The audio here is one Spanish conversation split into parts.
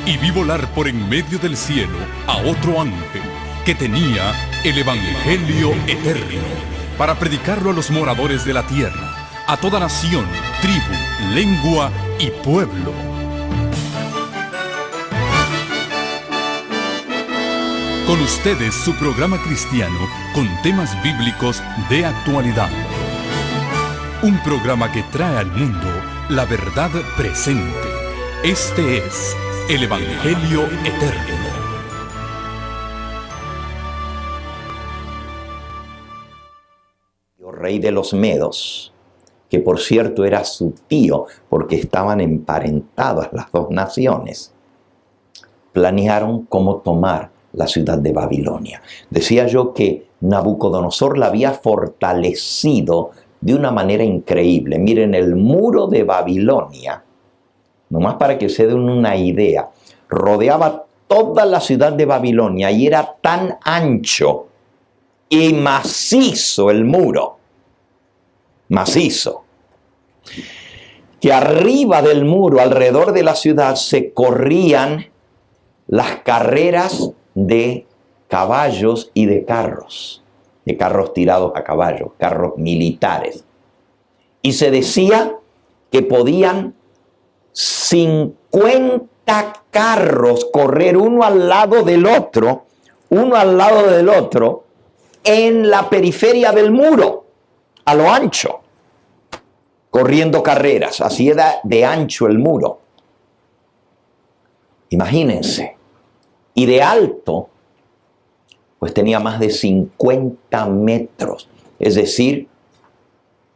Y vi volar por en medio del cielo a otro ángel que tenía el Evangelio eterno para predicarlo a los moradores de la tierra, a toda nación, tribu, lengua y pueblo. Con ustedes su programa cristiano con temas bíblicos de actualidad. Un programa que trae al mundo la verdad presente. Este es el Evangelio eterno. Rey de los Medos, que por cierto era su tío porque estaban emparentadas las dos naciones, planearon cómo tomar la ciudad de Babilonia. Decía yo que Nabucodonosor la había fortalecido de una manera increíble. Miren, el muro de Babilonia, nomás para que se den una idea, rodeaba toda la ciudad de Babilonia y era tan ancho y macizo el muro, macizo, que arriba del muro, alrededor de la ciudad, se corrían las carreras de caballos y de carros tirados a caballos, carros militares. Y se decía que podían 50 carros correr uno al lado del otro, en la periferia del muro, a lo ancho, corriendo carreras. Así era de ancho el muro. Imagínense. Y de alto, pues tenía más de 50 metros. Es decir,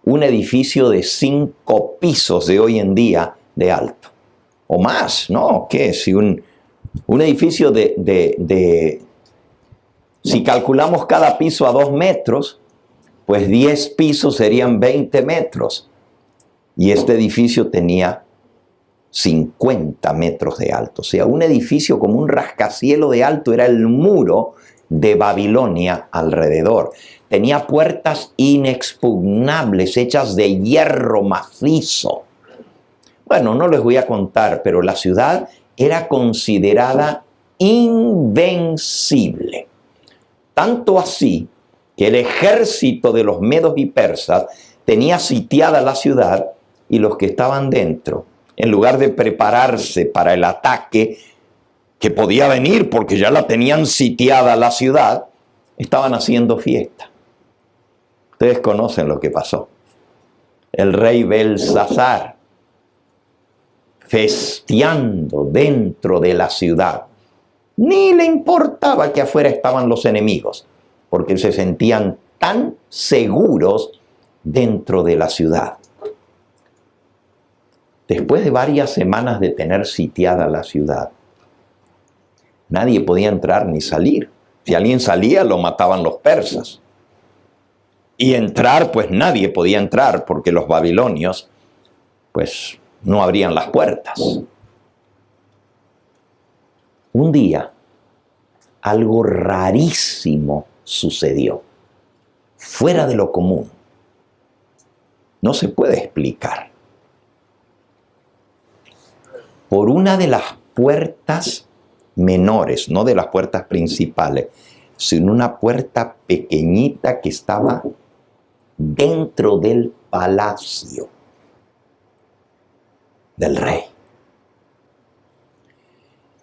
un edificio de 5 pisos de hoy en día de alto. O más, ¿no? ¿Qué? Si un edificio si calculamos cada piso a 2 metros, pues 10 pisos serían 20 metros. Y este edificio tenía 50 metros de alto. O sea, un edificio como un rascacielos de alto era el muro de Babilonia alrededor. Tenía puertas inexpugnables hechas de hierro macizo. Bueno, no les voy a contar, pero la ciudad era considerada invencible. Tanto así que el ejército de los medos y persas tenía sitiada la ciudad y los que estaban dentro, en lugar de prepararse para el ataque que podía venir porque ya la tenían sitiada la ciudad, estaban haciendo fiesta. Ustedes conocen lo que pasó. El rey Belsasar, festeando dentro de la ciudad, ni le importaba que afuera estaban los enemigos, porque se sentían tan seguros dentro de la ciudad. Después de varias semanas de tener sitiada la ciudad, nadie podía entrar ni salir. Si alguien salía, lo mataban los persas. Y entrar, pues nadie podía entrar, porque los babilonios, pues no abrían las puertas. Un día, algo rarísimo sucedió, fuera de lo común. No se puede explicar. Por una de las puertas menores, no de las puertas principales, sino una puerta pequeñita que estaba dentro del palacio del rey.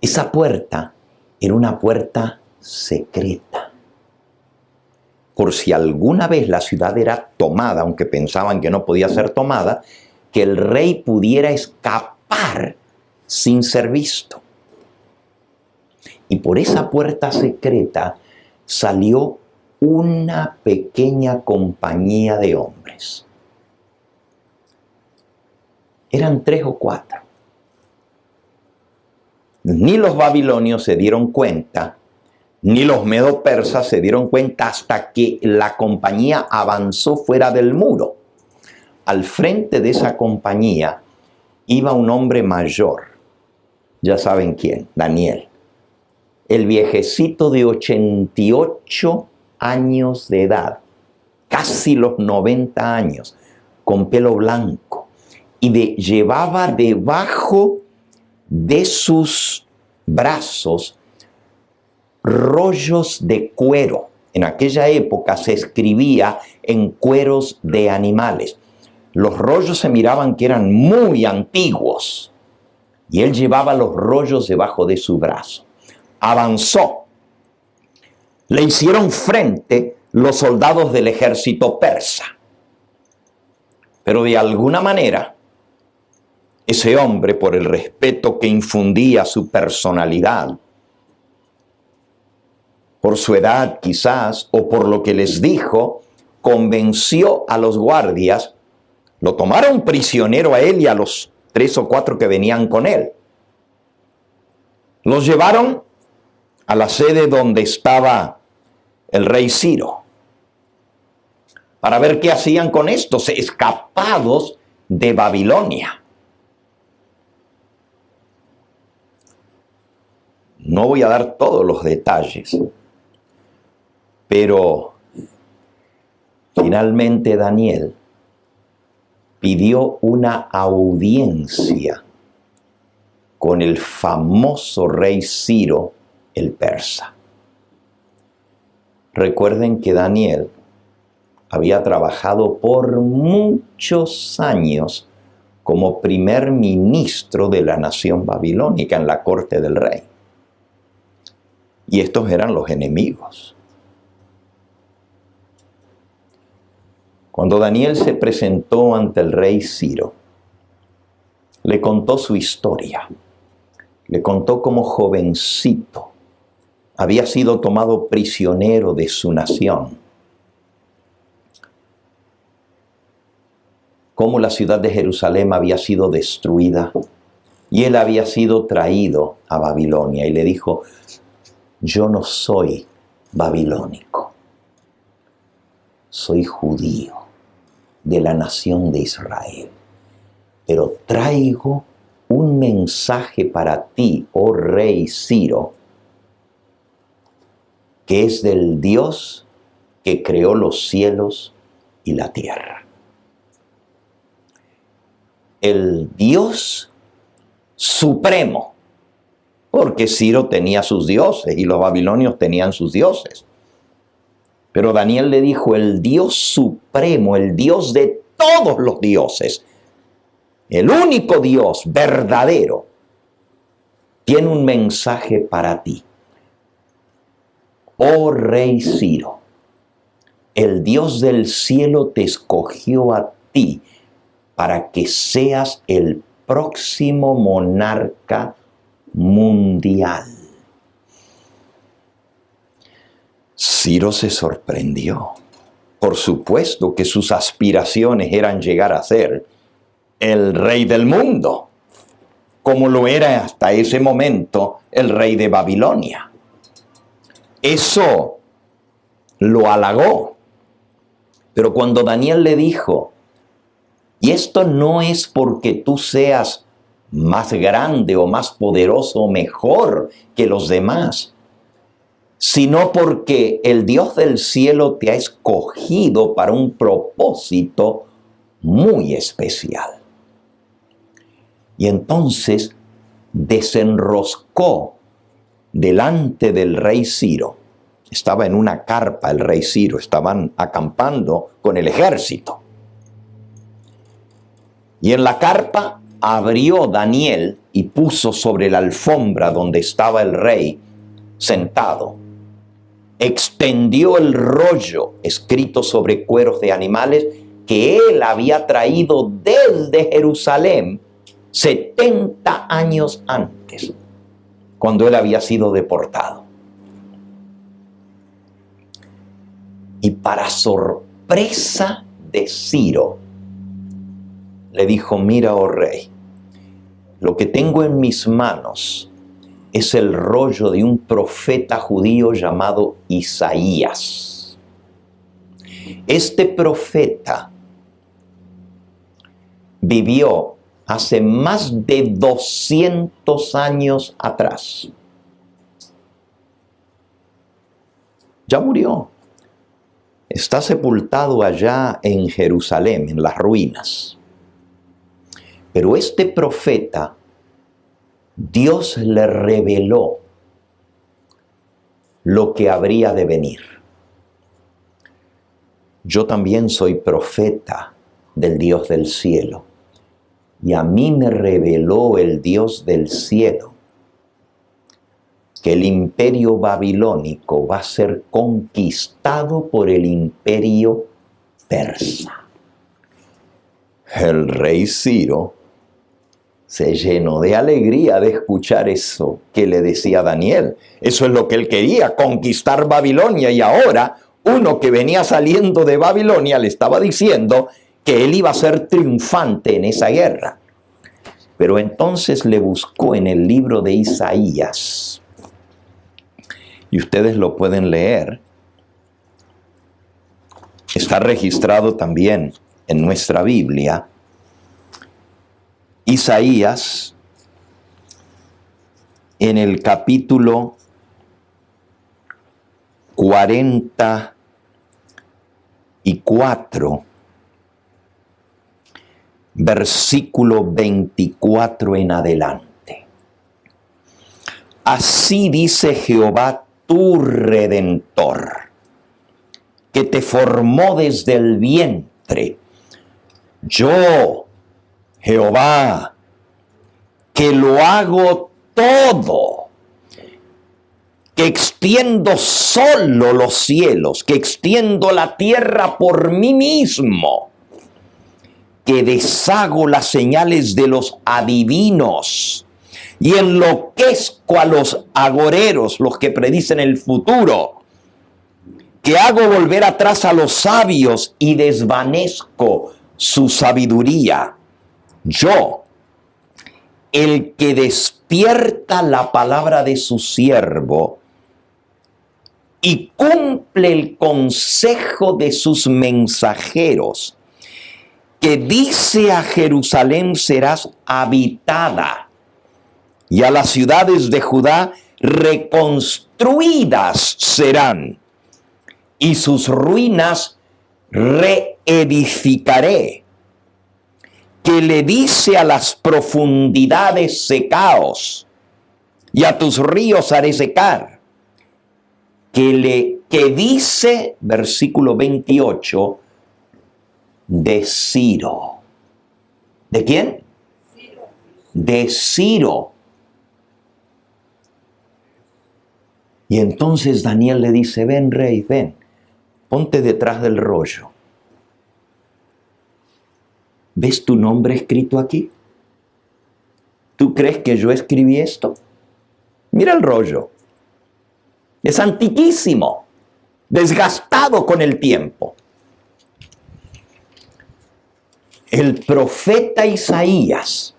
Esa puerta era una puerta secreta. Por si alguna vez la ciudad era tomada, aunque pensaban que no podía ser tomada, que el rey pudiera escapar sin ser visto. Y por esa puerta secreta salió una pequeña compañía de hombres. Eran 3 o 4. Ni los babilonios se dieron cuenta, ni los medo-persas se dieron cuenta hasta que la compañía avanzó fuera del muro. Al frente de esa compañía iba un hombre mayor. Ya saben quién, Daniel. El viejecito de 88 años de edad, casi los 90 años, con pelo blanco. Y llevaba debajo de sus brazos rollos de cuero. En aquella época se escribía en cueros de animales. Los rollos se miraban que eran muy antiguos y él llevaba los rollos debajo de su brazo. Avanzó. Le hicieron frente los soldados del ejército persa. Pero de alguna manera, ese hombre, por el respeto que infundía a su personalidad, por su edad quizás, o por lo que les dijo, convenció a los guardias, lo tomaron prisionero a él y a los 3 o 4 que venían con él. Los llevaron a la sede donde estaba el rey Ciro, para ver qué hacían con estos escapados de Babilonia. No voy a dar todos los detalles, pero finalmente Daniel pidió una audiencia con el famoso rey Ciro el persa. Recuerden que Daniel había trabajado por muchos años como primer ministro de la nación babilónica en la corte del rey. Y estos eran los enemigos. Cuando Daniel se presentó ante el rey Ciro, le contó su historia. Le contó cómo jovencito había sido tomado prisionero de su nación. Cómo la ciudad de Jerusalén había sido destruida y él había sido traído a Babilonia. Y le dijo: yo no soy babilónico, soy judío de la nación de Israel, pero traigo un mensaje para ti, oh rey Ciro, que es del Dios que creó los cielos y la tierra. El Dios supremo, porque Ciro tenía sus dioses y los babilonios tenían sus dioses. Pero Daniel le dijo: el Dios supremo, el Dios de todos los dioses, el único Dios verdadero, tiene un mensaje para ti. Oh rey Ciro, el Dios del cielo te escogió a ti para que seas el próximo monarca mundial. Ciro se sorprendió. Por supuesto que sus aspiraciones eran llegar a ser el rey del mundo, como lo era hasta ese momento el rey de Babilonia. Eso lo halagó. Pero cuando Daniel le dijo: y esto no es porque tú seas más grande o más poderoso o mejor que los demás, sino porque el Dios del cielo te ha escogido para un propósito muy especial. Y entonces desenroscó delante del rey Ciro. Estaba en una carpa el rey Ciro, estaban acampando con el ejército. Y en la carpa abrió Daniel y puso sobre la alfombra donde estaba el rey sentado. Extendió el rollo escrito sobre cueros de animales que él había traído desde Jerusalén 70 años antes, cuando él había sido deportado. Y para sorpresa de Ciro, le dijo: mira, oh rey, lo que tengo en mis manos es el rollo de un profeta judío llamado Isaías. Este profeta vivió hace más de 200 años atrás. Ya murió. Está sepultado allá en Jerusalén, en las ruinas. Pero este profeta Dios le reveló lo que habría de venir. Yo también soy profeta del Dios del cielo, y a mí me reveló el Dios del cielo que el imperio babilónico va a ser conquistado por el imperio persa. El rey Ciro se llenó de alegría de escuchar eso que le decía Daniel. Eso es lo que él quería, conquistar Babilonia, y ahora uno que venía saliendo de Babilonia le estaba diciendo que él iba a ser triunfante en esa guerra. Pero entonces le buscó en el libro de Isaías, y ustedes lo pueden leer. Está registrado también en nuestra Biblia. Isaías, en el capítulo 44, versículo 24 en adelante. Así dice Jehová tu Redentor, que te formó desde el vientre. Yo, Jehová, que lo hago todo, que extiendo solo los cielos, que extiendo la tierra por mí mismo, que deshago las señales de los adivinos y enloquezco a los agoreros, los que predicen el futuro, que hago volver atrás a los sabios y desvanezco su sabiduría. Yo, el que despierta la palabra de su siervo y cumple el consejo de sus mensajeros, que dice a Jerusalén serás habitada, y a las ciudades de Judá reconstruidas serán, y sus ruinas reedificaré. Que le dice a las profundidades secaos, y a tus ríos haré secar. Que dice, versículo 28, de Ciro. ¿De quién? Ciro. De Ciro. Y entonces Daniel le dice, ven rey, ven, ponte detrás del rollo. ¿Ves tu nombre escrito aquí? ¿Tú crees que yo escribí esto? Mira el rollo. Es antiquísimo, desgastado con el tiempo. El profeta Isaías,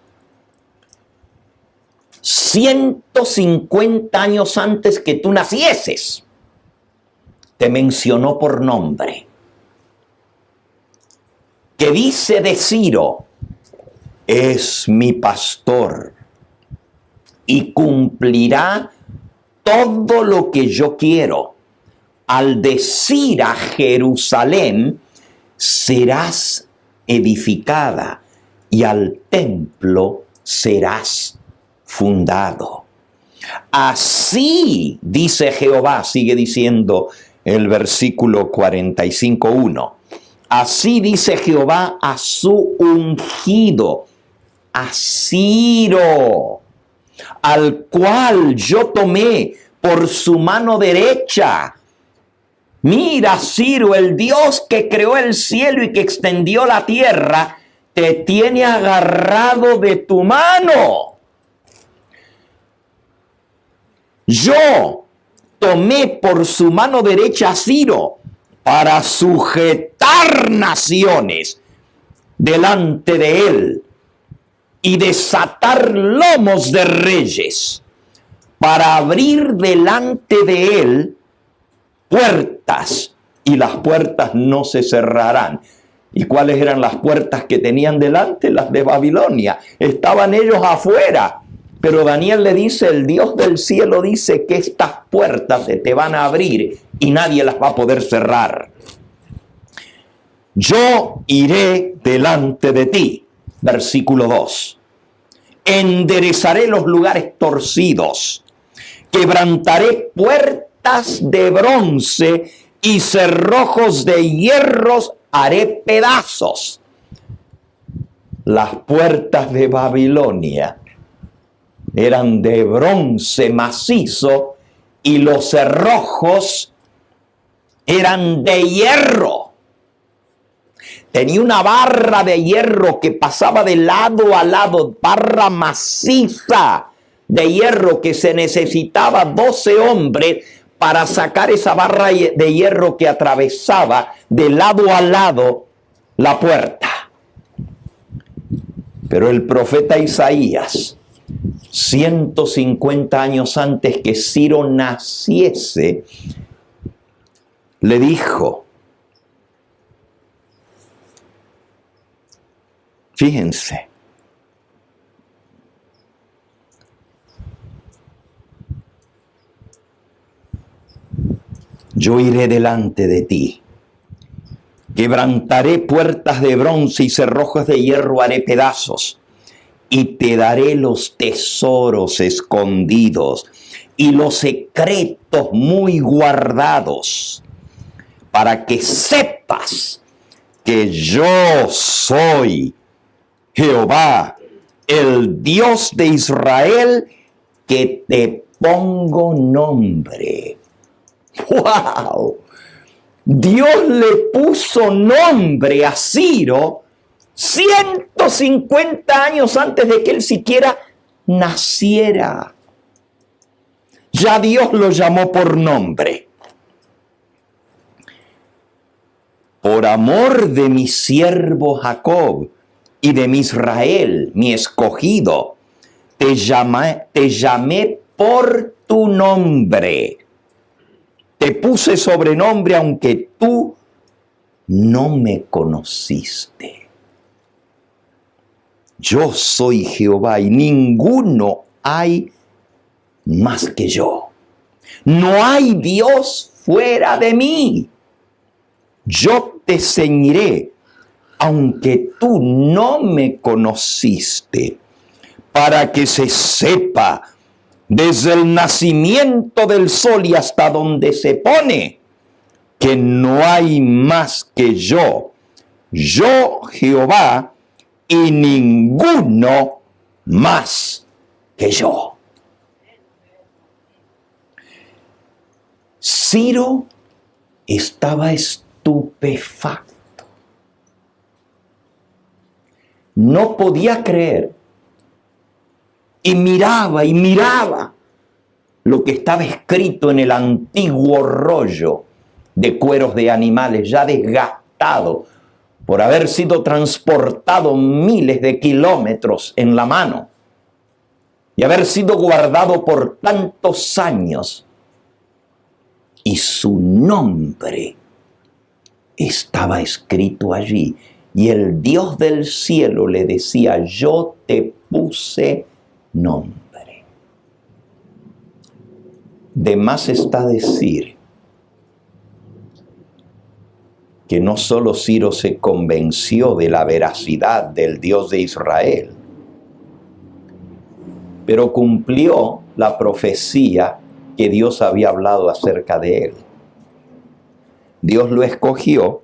150 años antes que tú nacieses, te mencionó por nombre. Que dice de Ciro, es mi pastor y cumplirá todo lo que yo quiero. Al decir a Jerusalén, serás edificada, y al templo serás fundado. Así dice Jehová, sigue diciendo el versículo 45:1. Así dice Jehová a su ungido, a Ciro, al cual yo tomé por su mano derecha. Mira, Ciro, el Dios que creó el cielo y que extendió la tierra, te tiene agarrado de tu mano. Yo tomé por su mano derecha a Ciro para sujetar naciones delante de él y desatar lomos de reyes, para abrir delante de él puertas, y las puertas no se cerrarán. ¿Y cuáles eran las puertas que tenían delante? Las de Babilonia. Estaban ellos afuera. Pero Daniel le dice, el Dios del cielo dice que estas puertas se te van a abrir y nadie las va a poder cerrar. Yo iré delante de ti. Versículo 2. enderezaré los lugares torcidos, quebrantaré puertas de bronce y cerrojos de hierros haré pedazos. Las puertas de Babilonia eran de bronce macizo y los cerrojos eran de hierro. Tenía una barra de hierro que pasaba de lado a lado, barra maciza de hierro que se necesitaba 12 hombres para sacar esa barra de hierro que atravesaba de lado a lado la puerta. Pero el profeta Isaías, 150 años antes que Ciro naciese, le dijo, fíjense, yo iré delante de ti, quebrantaré puertas de bronce y cerrojos de hierro haré pedazos, y te daré los tesoros escondidos y los secretos muy guardados, para que sepas que yo soy Jehová, el Dios de Israel, que te pongo nombre. ¡Wow! Dios le puso nombre a Ciro 150 años antes de que él siquiera naciera. Ya Dios lo llamó por nombre. Por amor de mi siervo Jacob y de mi Israel, mi escogido, te llamé por tu nombre. Te puse sobrenombre aunque tú no me conociste. Yo soy Jehová y ninguno hay más que yo. No hay Dios fuera de mí. Yo te ceñiré, aunque tú no me conociste, para que se sepa desde el nacimiento del sol y hasta donde se pone, que no hay más que yo Jehová, y ninguno más que yo. Ciro estaba estupefacto. No podía creer. Y miraba lo que estaba escrito en el antiguo rollo de cueros de animales ya desgastado por haber sido transportado miles de kilómetros en la mano y haber sido guardado por tantos años. Y su nombre estaba escrito allí. Y el Dios del cielo le decía, yo te puse nombre. De más está decir que no solo Ciro se convenció de la veracidad del Dios de Israel, pero cumplió la profecía que Dios había hablado acerca de él. Dios lo escogió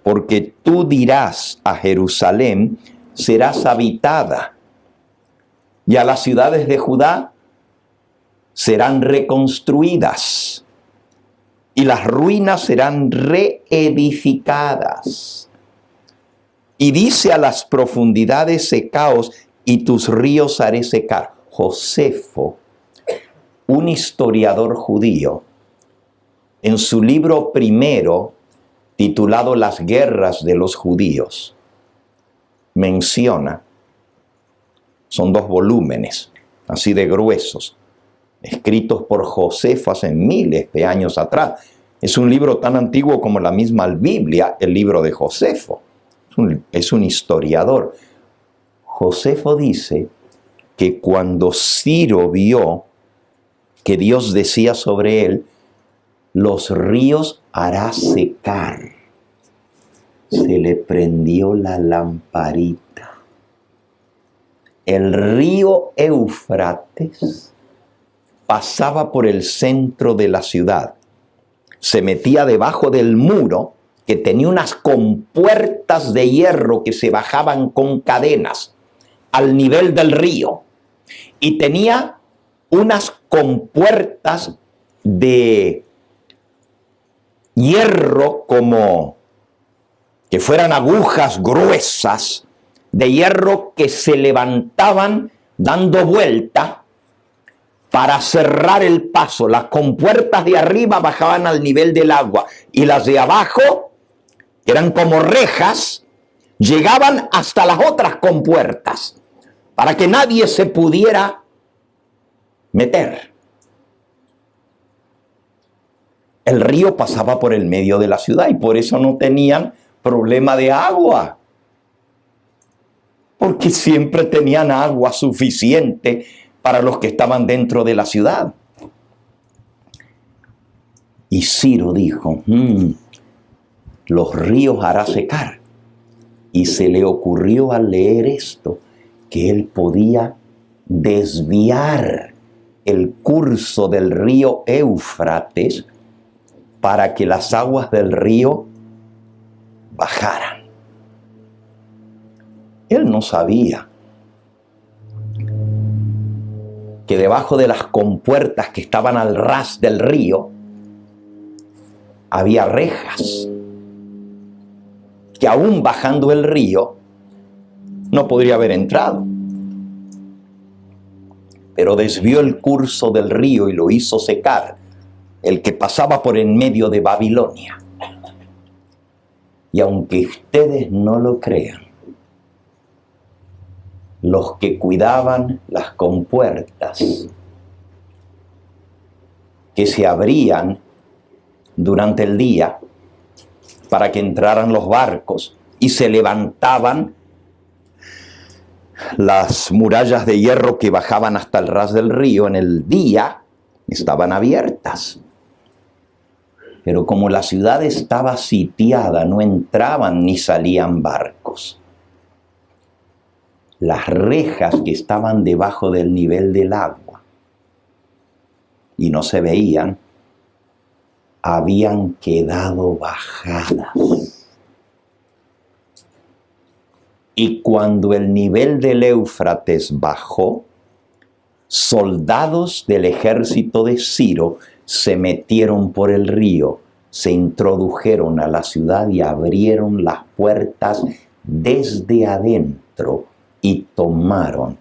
porque tú dirás a Jerusalén, serás habitada, y a las ciudades de Judá serán reconstruidas, y las ruinas serán reedificadas. Y dice a las profundidades secaos, y tus ríos haré secar. Josefo, un historiador judío, en su libro primero, titulado Las guerras de los judíos, menciona, son 2 volúmenes, así de gruesos, escritos por Josefo hace miles de años atrás. Es un libro tan antiguo como la misma Biblia, el libro de Josefo. Es un historiador. Josefo dice que cuando Ciro vio que Dios decía sobre él, los ríos hará secar, se le prendió la lamparita. el río Éufrates pasaba por el centro de la ciudad, se metía debajo del muro que tenía unas compuertas de hierro que se bajaban con cadenas al nivel del río, y tenía unas compuertas de hierro como que fueran agujas gruesas de hierro que se levantaban dando vuelta para cerrar el paso. Las compuertas de arriba bajaban al nivel del agua y las de abajo, que eran como rejas, llegaban hasta las otras compuertas para que nadie se pudiera meter. El río pasaba por el medio de la ciudad y por eso no tenían problema de agua, porque siempre tenían agua suficiente para los que estaban dentro de la ciudad. Y Ciro dijo, los ríos hará secar. Y se le ocurrió al leer esto que él podía desviar el curso del río Éufrates para que las aguas del río bajaran. Él no sabía que debajo de las compuertas que estaban al ras del río había rejas que aún bajando el río no podría haber entrado. Pero desvió el curso del río y lo hizo secar, el que pasaba por en medio de Babilonia. Y aunque ustedes no lo crean, los que cuidaban las compuertas que se abrían durante el día para que entraran los barcos y se levantaban las murallas de hierro que bajaban hasta el ras del río en el día, estaban abiertas. Pero como la ciudad estaba sitiada, no entraban ni salían barcos. Las rejas que estaban debajo del nivel del agua y no se veían, habían quedado bajadas. Y cuando el nivel del Éufrates bajó, soldados del ejército de Ciro se metieron por el río, se introdujeron a la ciudad y abrieron las puertas desde adentro y tomaron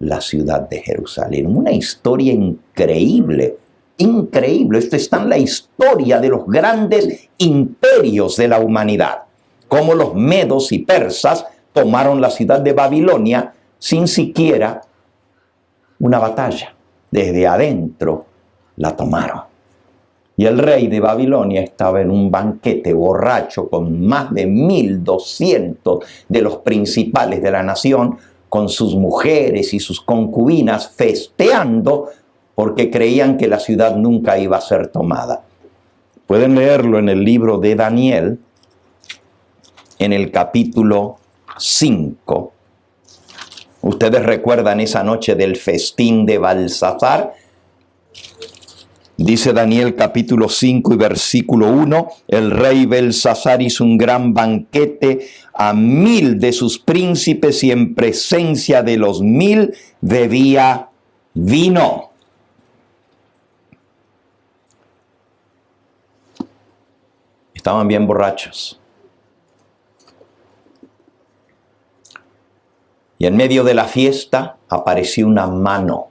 la ciudad de Jerusalén. Una historia increíble, increíble. Esto está en la historia de los grandes imperios de la humanidad, como los medos y persas tomaron la ciudad de Babilonia sin siquiera una batalla. Desde adentro la tomaron. Y el rey de Babilonia estaba en un banquete borracho con más de 1.200 de los principales de la nación, con sus mujeres y sus concubinas festeando porque creían que la ciudad nunca iba a ser tomada. Pueden leerlo en el libro de Daniel, en el capítulo 5. Ustedes recuerdan esa noche del festín de Belsasar. Dice Daniel capítulo 5 y versículo 1, el rey Belsasar hizo un gran banquete a 1.000 de sus príncipes y en presencia de los 1.000 bebía vino. Estaban bien borrachos. Y en medio de la fiesta apareció una mano.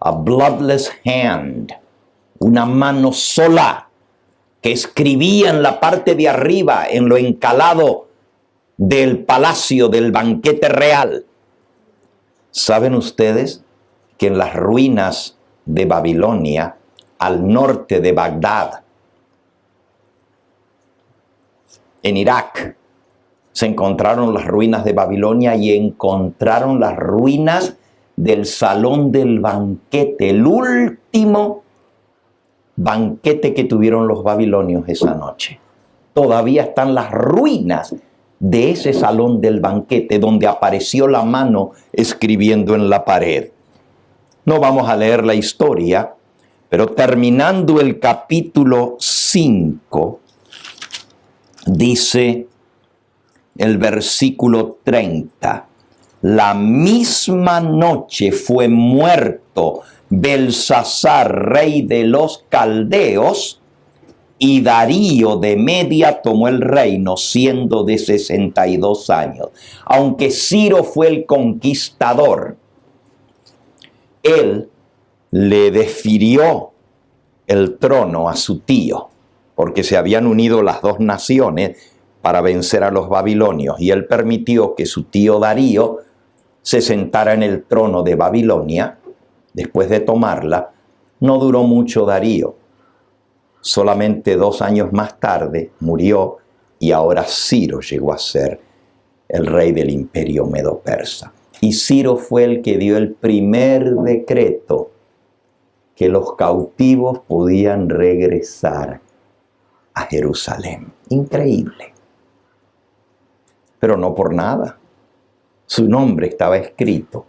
A bloodless hand, una mano sola que escribía en la parte de arriba, en lo encalado del palacio del banquete real. ¿Saben ustedes que en las ruinas de Babilonia, al norte de Bagdad, en Irak, se encontraron las ruinas de Babilonia y encontraron las ruinas del salón del banquete, el último banquete que tuvieron los babilonios esa noche? Todavía están las ruinas de ese salón del banquete donde apareció la mano escribiendo en la pared. No vamos a leer la historia, pero terminando el capítulo 5, dice el versículo 30, la misma noche fue muerto Belsasar, rey de los caldeos, y Darío de Media tomó el reino, siendo de 62 años. Aunque Ciro fue el conquistador, él le desfirió el trono a su tío, porque se habían unido las dos naciones para vencer a los babilonios, y él permitió que su tío Darío se sentara en el trono de Babilonia. Después de tomarla, no duró mucho Darío. Solamente 2 años más tarde murió, y ahora Ciro llegó a ser el rey del imperio medo-persa. Y Ciro fue el que dio el primer decreto que los cautivos podían regresar a Jerusalén. Increíble. Pero no por nada. Su nombre estaba escrito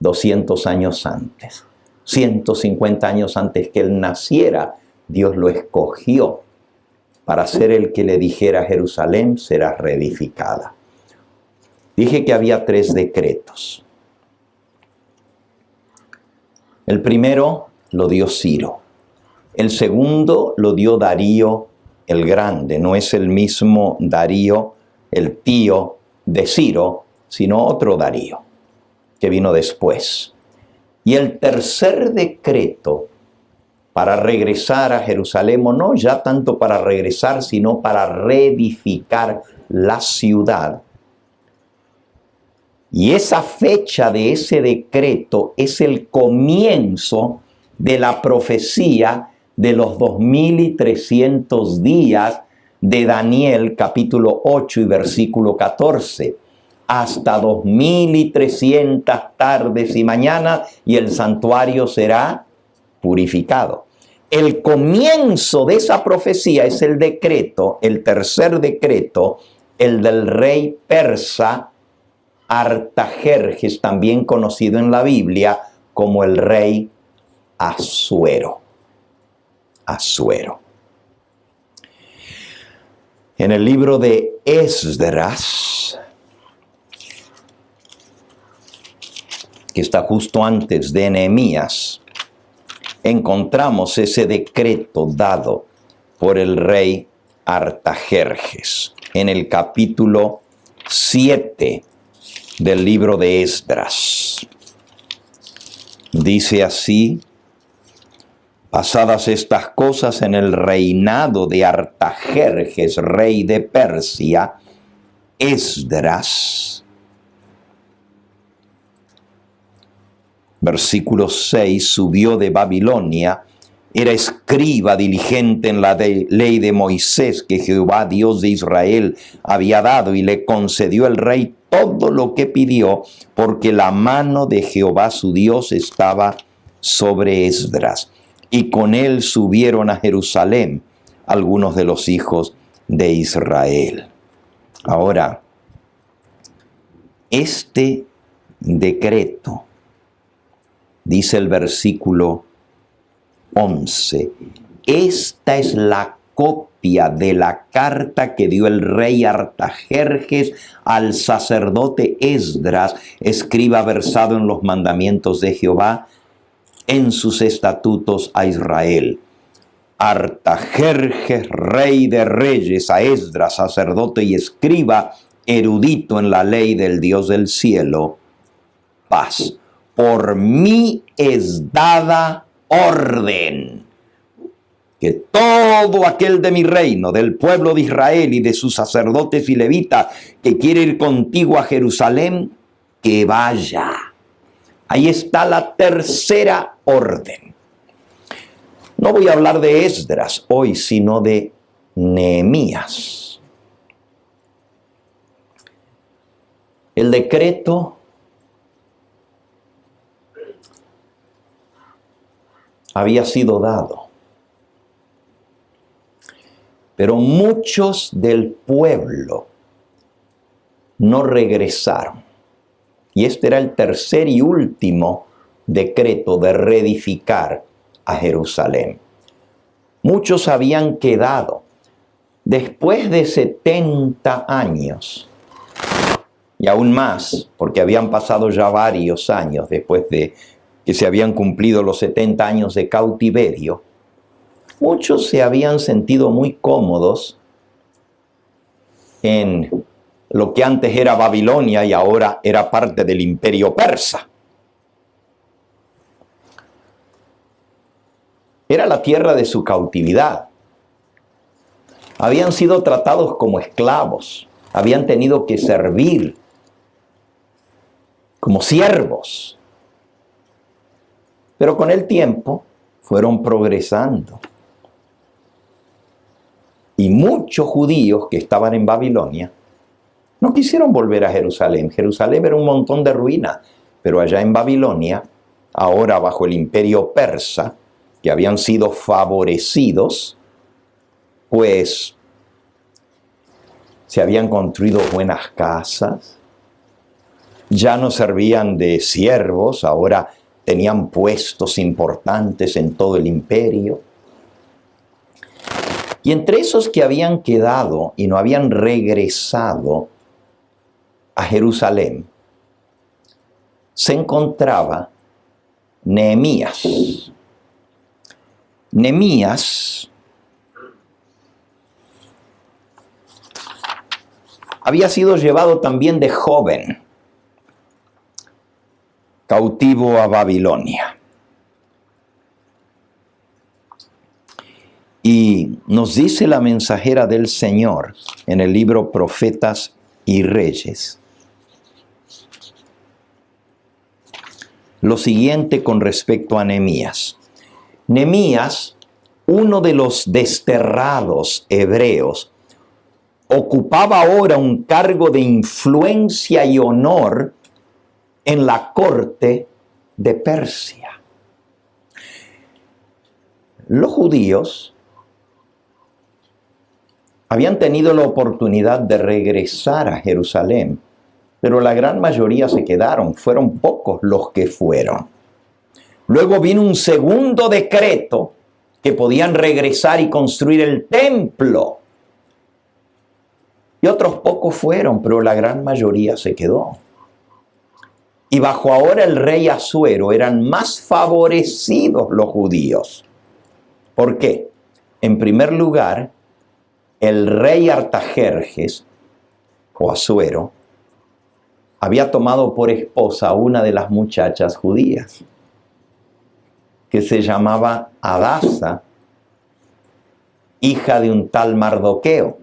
200 años antes. 150 años antes que él naciera, Dios lo escogió para ser el que le dijera a Jerusalén será reedificada. Dije que había 3 decretos. El primero lo dio Ciro. El segundo lo dio Darío el Grande. No es el mismo Darío, el tío de Ciro, sino otro Darío que vino después. Y el tercer decreto para regresar a Jerusalén, o no ya tanto para regresar, sino para reedificar la ciudad. Y esa fecha de ese decreto es el comienzo de la profecía de los 2300 días de Daniel, capítulo 8 y versículo 14. Hasta 2300 tardes y mañanas, y el santuario será purificado. El comienzo de esa profecía es el decreto, el tercer decreto, el del rey persa Artajerjes, también conocido en la Biblia como el rey Asuero. Asuero. En el libro de Esdras, que está justo antes de Nehemías, encontramos ese decreto dado por el rey Artajerjes en el capítulo 7 del libro de Esdras. Dice así: pasadas estas cosas en el reinado de Artajerjes, rey de Persia, Esdras, versículo 6, subió de Babilonia, era escriba diligente en la ley de Moisés que Jehová, Dios de Israel, había dado, y le concedió el rey todo lo que pidió, porque la mano de Jehová su Dios estaba sobre Esdras. Y con él subieron a Jerusalén algunos de los hijos de Israel. Ahora, este decreto, dice el versículo 11, esta es la copia de la carta que dio el rey Artajerjes al sacerdote Esdras, escriba versado en los mandamientos de Jehová, en sus estatutos a Israel. Artajerjes, rey de reyes, a Esdras, sacerdote y escriba, erudito en la ley del Dios del cielo, paz. Por mí es dada orden que todo aquel de mi reino, del pueblo de Israel y de sus sacerdotes y levitas, que quiere ir contigo a Jerusalén, que vaya. Ahí está la tercera orden. No voy a hablar de Esdras hoy, sino de Nehemías. El decreto había sido dado, pero muchos del pueblo no regresaron. Y este era el tercer y último decreto de reedificar a Jerusalén. Muchos habían quedado después de 70 años, y aún más, porque habían pasado ya varios años después de que se habían cumplido los 70 años de cautiverio. Muchos se habían sentido muy cómodos en lo que antes era Babilonia y ahora era parte del imperio persa. Era la tierra de su cautividad. Habían sido tratados como esclavos, habían tenido que servir como siervos. Pero con el tiempo fueron progresando. Y muchos judíos que estaban en Babilonia no quisieron volver a Jerusalén. Jerusalén era un montón de ruinas, pero allá en Babilonia, ahora bajo el imperio persa, que habían sido favorecidos, pues se habían construido buenas casas, ya no servían de siervos, ahora tenían puestos importantes en todo el imperio. Y entre esos que habían quedado y no habían regresado a Jerusalén, se encontraba Nehemías. Nehemías había sido llevado también de joven, cautivo a Babilonia. Y nos dice la mensajera del Señor en el libro Profetas y Reyes lo siguiente con respecto a Nehemías. Nehemías, uno de los desterrados hebreos, ocupaba ahora un cargo de influencia y honor en la corte de Persia. Los judíos habían tenido la oportunidad de regresar a Jerusalén, pero la gran mayoría se quedaron, fueron pocos los que fueron. Luego vino un segundo decreto que podían regresar y construir el templo. Y otros pocos fueron, pero la gran mayoría se quedó. Y bajo ahora el rey Asuero eran más favorecidos los judíos. ¿Por qué? En primer lugar, el rey Artajerjes, o Asuero, había tomado por esposa a una de las muchachas judías, que se llamaba Adasa, hija de un tal Mardoqueo.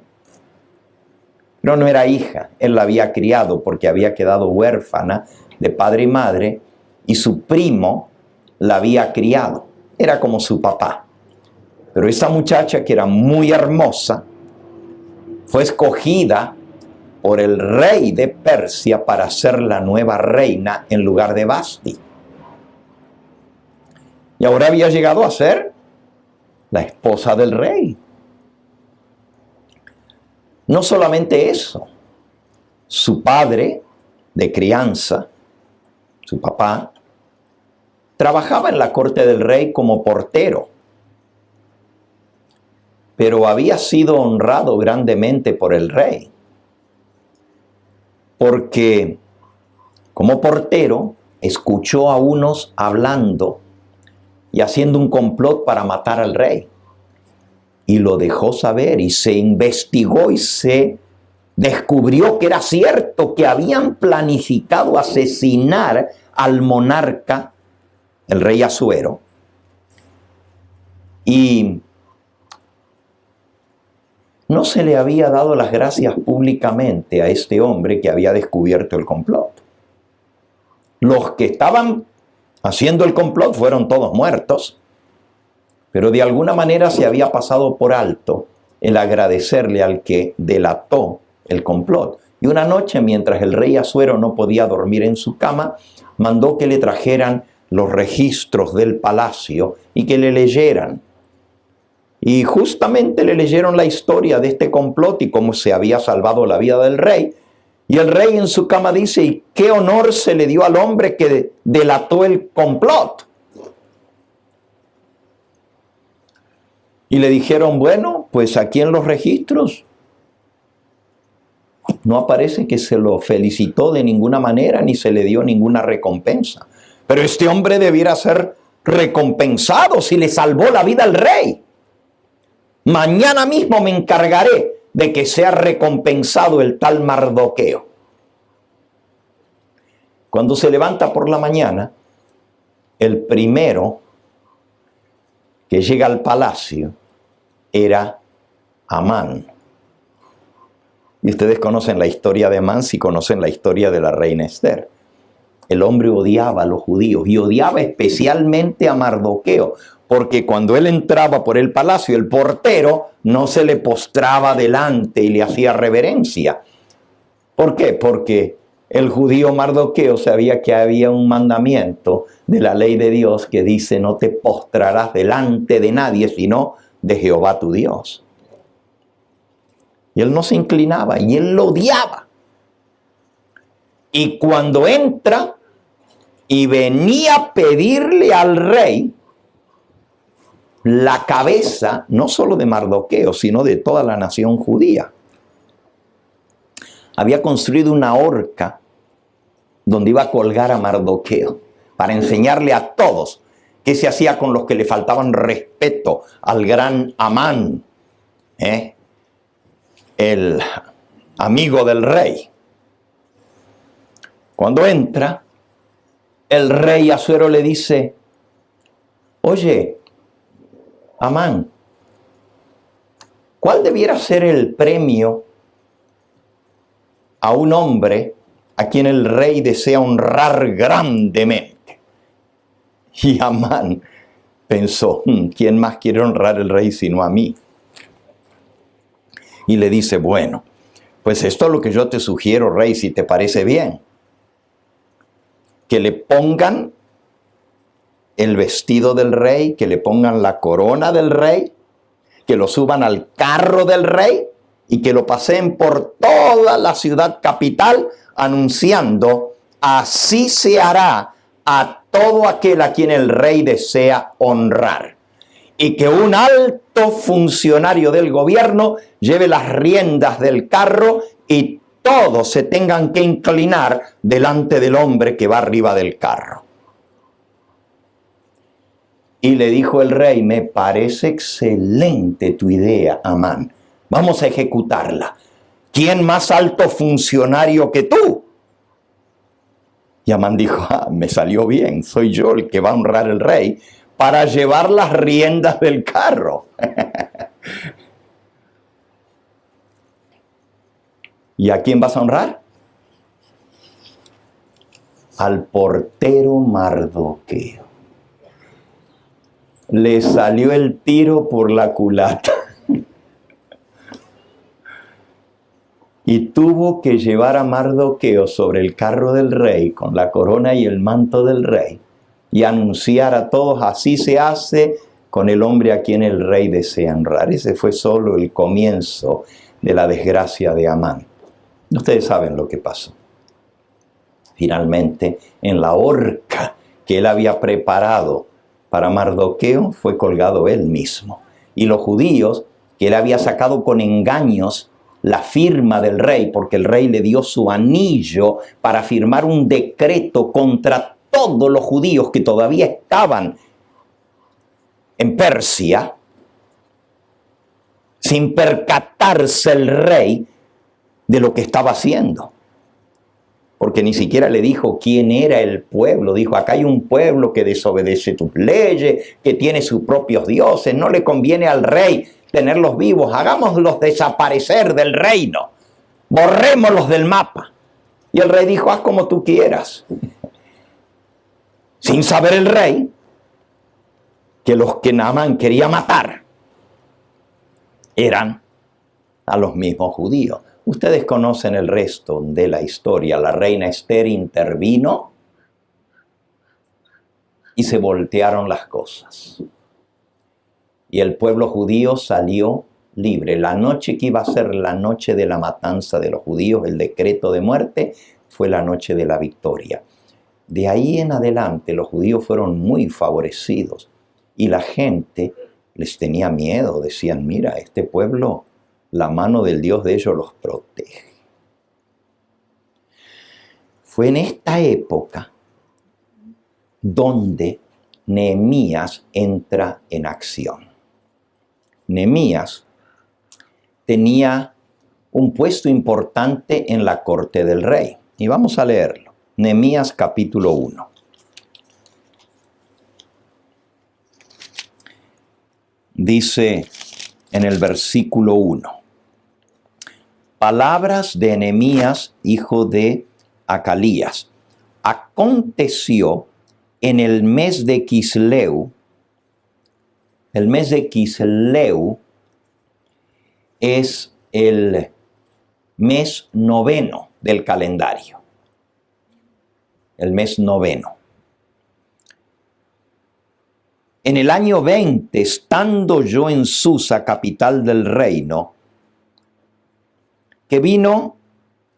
Pero no era hija, él la había criado porque había quedado huérfana de padre y madre, y su primo la había criado, era como su papá. Pero esa muchacha, que era muy hermosa, fue escogida por el rey de Persia para ser la nueva reina en lugar de Vasti. Y ahora había llegado a ser la esposa del rey. No solamente eso, su padre de crianza, su papá, trabajaba en la corte del rey como portero, pero había sido honrado grandemente por el rey, porque como portero escuchó a unos hablando y haciendo un complot para matar al rey. Y lo dejó saber y se investigó y se descubrió que era cierto, que habían planificado asesinar al monarca, el rey Asuero. Y no se le había dado las gracias públicamente a este hombre que había descubierto el complot. Los que estaban haciendo el complot fueron todos muertos, pero de alguna manera se había pasado por alto el agradecerle al que delató el complot. Y una noche, mientras el rey Asuero no podía dormir en su cama, mandó que le trajeran los registros del palacio y que le leyeran. Y justamente le leyeron la historia de este complot y cómo se había salvado la vida del rey. Y el rey en su cama dice, ¿y qué honor se le dio al hombre que delató el complot? Y le dijeron, bueno, pues aquí en los registros no aparece que se lo felicitó de ninguna manera ni se le dio ninguna recompensa. Pero este hombre debiera ser recompensado si le salvó la vida al rey. Mañana mismo me encargaré de que sea recompensado el tal Mardoqueo. Cuando se levanta por la mañana, el primero que llega al palacio era Amán. Y ustedes conocen la historia de Amán si conocen la historia de la reina Esther. El hombre odiaba a los judíos y odiaba especialmente a Mardoqueo, porque cuando él entraba por el palacio, el portero no se le postraba delante y le hacía reverencia. ¿Por qué? Porque el judío Mardoqueo sabía que había un mandamiento de la ley de Dios que dice: no te postrarás delante de nadie, sino de Jehová tu Dios. Y él no se inclinaba y él lo odiaba. Y cuando entra y venía a pedirle al rey la cabeza, no solo de Mardoqueo, sino de toda la nación judía, había construido una horca donde iba a colgar a Mardoqueo para enseñarle a todos qué se hacía con los que le faltaban respeto al gran Amán, el amigo del rey. Cuando entra, el rey Asuero le dice: oye, Amán, ¿cuál debiera ser el premio a un hombre a quien el rey desea honrar grandemente? Y Amán pensó: ¿quién más quiere honrar al rey sino a mí? Y le dice: bueno, pues esto es lo que yo te sugiero, rey, si te parece bien. Que le pongan el vestido del rey, que le pongan la corona del rey, que lo suban al carro del rey y que lo paseen por toda la ciudad capital anunciando: así se hará a todo aquel a quien el rey desea honrar. Y que un alto funcionario del gobierno lleve las riendas del carro y todos se tengan que inclinar delante del hombre que va arriba del carro. Y le dijo el rey: me parece excelente tu idea, Amán. Vamos a ejecutarla. ¿Quién más alto funcionario que tú? Y Amán dijo: me salió bien, soy yo el que va a honrar al rey para llevar las riendas del carro. ¿Y a quién vas a honrar? Al portero Mardoqueo. Le salió el tiro por la culata. Y tuvo que llevar a Mardoqueo sobre el carro del rey con la corona y el manto del rey y anunciar a todos: así se hace con el hombre a quien el rey desea honrar. Ese fue solo el comienzo de la desgracia de Amán. Ustedes saben lo que pasó. Finalmente, en la horca que él había preparado para Mardoqueo, fue colgado él mismo. Y los judíos, que él había sacado con engaños la firma del rey, porque el rey le dio su anillo para firmar un decreto contra todos los judíos que todavía estaban en Persia, sin percatarse el rey de lo que estaba haciendo. Porque ni siquiera le dijo quién era el pueblo. Dijo: acá hay un pueblo que desobedece tus leyes, que tiene sus propios dioses. No le conviene al rey tenerlos vivos. Hagámoslos desaparecer del reino. Borrémoslos del mapa. Y el rey dijo: haz como tú quieras. Sin saber el rey que los que Naamán quería matar eran a los mismos judíos. Ustedes conocen el resto de la historia. La reina Esther intervino y se voltearon las cosas. Y el pueblo judío salió libre. La noche que iba a ser la noche de la matanza de los judíos, el decreto de muerte, fue la noche de la victoria. De ahí en adelante los judíos fueron muy favorecidos y la gente les tenía miedo. Decían, mira, este pueblo, la mano del Dios de ellos los protege. Fue en esta época donde Nehemías entra en acción. Nehemías tenía un puesto importante en la corte del rey. Y vamos a leerlo. Nehemías capítulo 1. Dice en el versículo 1. Palabras de Nehemías, hijo de Acalías. Aconteció en el mes de Quisleu. El mes de Quisleu es el mes noveno del calendario. El mes noveno. En el año 20, estando yo en Susa, capital del reino, que vino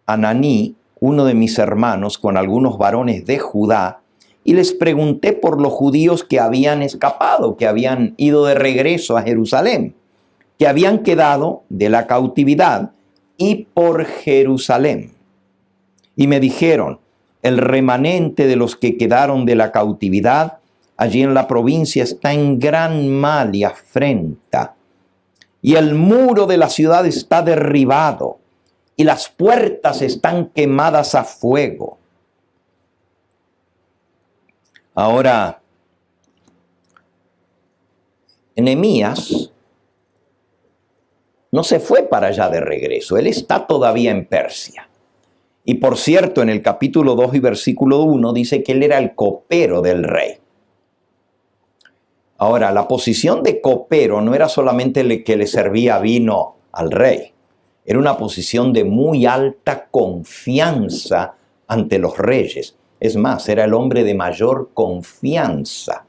Ananí, uno de mis hermanos, con algunos varones de Judá, y les pregunté por los judíos que habían escapado, que habían ido de regreso a Jerusalén, que habían quedado de la cautividad, y por Jerusalén. Y me dijeron, el remanente de los que quedaron de la cautividad allí en la provincia está en gran mal y afrenta, y el muro de la ciudad está derribado, y las puertas están quemadas a fuego. Ahora, Nehemías no se fue para allá de regreso, él está todavía en Persia. Y por cierto, en el capítulo 2 y versículo 1 dice que él era el copero del rey. Ahora, la posición de copero no era solamente el que le servía vino al rey. Era una posición de muy alta confianza ante los reyes. Es más, era el hombre de mayor confianza.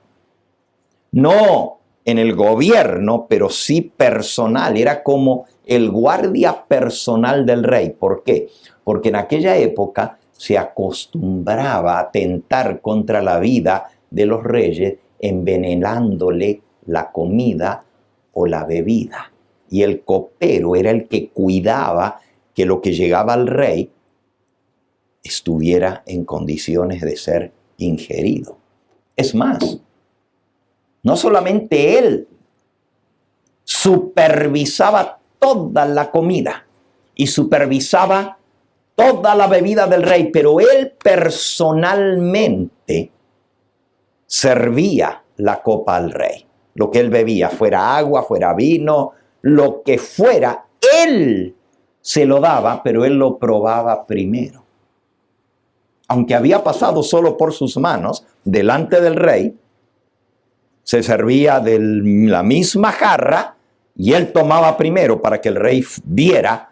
No en el gobierno, pero sí personal. Era como el guardia personal del rey. ¿Por qué? Porque en aquella época se acostumbraba a atentar contra la vida de los reyes envenenándole la comida o la bebida. Y el copero era el que cuidaba que lo que llegaba al rey estuviera en condiciones de ser ingerido. Es más, no solamente él supervisaba toda la comida y supervisaba toda la bebida del rey, pero él personalmente servía la copa al rey. Lo que él bebía, fuera agua, fuera vino, lo que fuera, él se lo daba, pero él lo probaba primero. Aunque había pasado solo por sus manos, delante del rey, se servía de la misma jarra y él tomaba primero para que el rey viera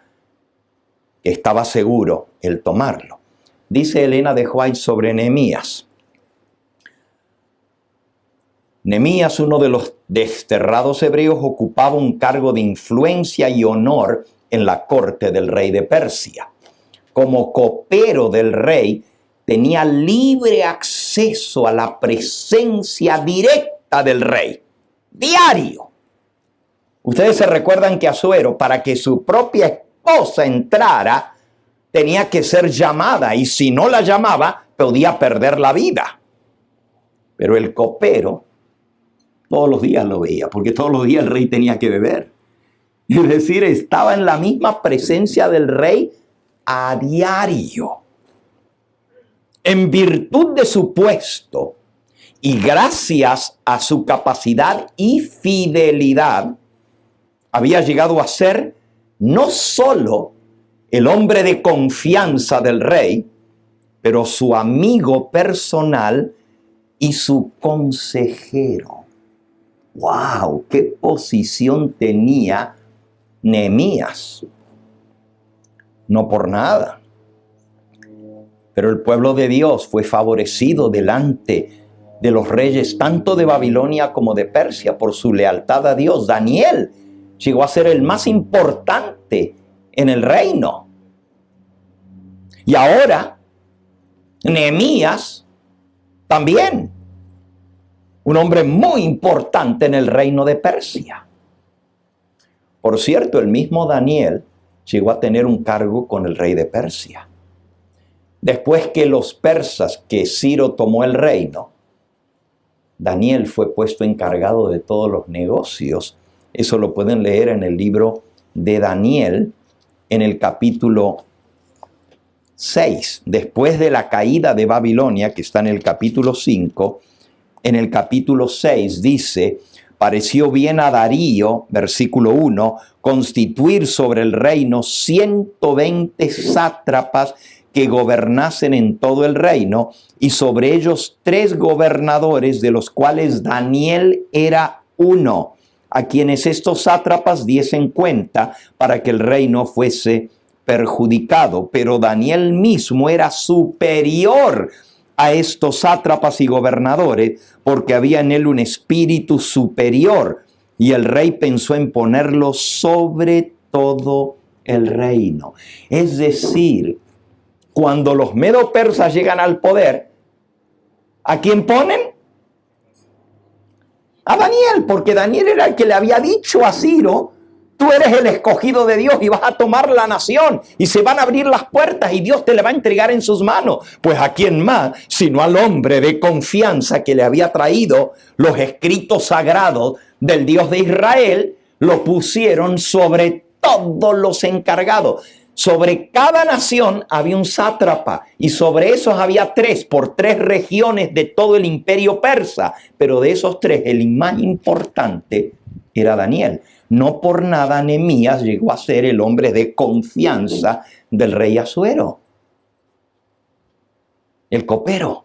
que estaba seguro el tomarlo. Dice Elena de White sobre Nehemías. Nehemías, uno de los desterrados hebreos, ocupaba un cargo de influencia y honor en la corte del rey de Persia. Como copero del rey, tenía libre acceso a la presencia directa del rey, diario. Ustedes se recuerdan que Asuero, para que su propia esposa entrara, tenía que ser llamada, y si no la llamaba, podía perder la vida. Pero el copero todos los días lo veía, porque todos los días el rey tenía que beber. Es decir, estaba en la misma presencia del rey a diario. En virtud de su puesto y gracias a su capacidad y fidelidad, había llegado a ser no solo el hombre de confianza del rey, pero su amigo personal y su consejero. ¡Wow! ¡Qué posición tenía Nehemías! No por nada. Pero el pueblo de Dios fue favorecido delante de los reyes, tanto de Babilonia como de Persia, por su lealtad a Dios. Daniel llegó a ser el más importante en el reino. Y ahora, Nehemías también, un hombre muy importante en el reino de Persia. Por cierto, el mismo Daniel llegó a tener un cargo con el rey de Persia. Después que los persas, que Ciro tomó el reino, Daniel fue puesto encargado de todos los negocios. Eso lo pueden leer en el libro de Daniel, en el capítulo 6. Después de la caída de Babilonia, que está en el capítulo 5, en el capítulo 6 dice: pareció bien a Darío, versículo 1, constituir sobre el reino 120 sátrapas que gobernasen en todo el reino, y sobre ellos 3 gobernadores, de los cuales Daniel era uno, a quienes estos sátrapas diesen cuenta para que el reino fuese perjudicado. Pero Daniel mismo era superior a estos sátrapas y gobernadores, porque había en él un espíritu superior, y el rey pensó en ponerlo sobre todo el reino. Es decir, cuando los medo-persas llegan al poder, ¿a quién ponen? A Daniel, porque Daniel era el que le había dicho a Ciro: tú eres el escogido de Dios y vas a tomar la nación y se van a abrir las puertas y Dios te la va a entregar en sus manos. Pues ¿a quién más sino al hombre de confianza que le había traído los escritos sagrados del Dios de Israel? Lo pusieron sobre todos los encargados. Sobre cada nación había un sátrapa, y sobre esos había 3 por 3 regiones de todo el imperio persa. Pero de esos 3, el más importante era Daniel. No por nada Nehemías llegó a ser el hombre de confianza del rey Asuero, el copero.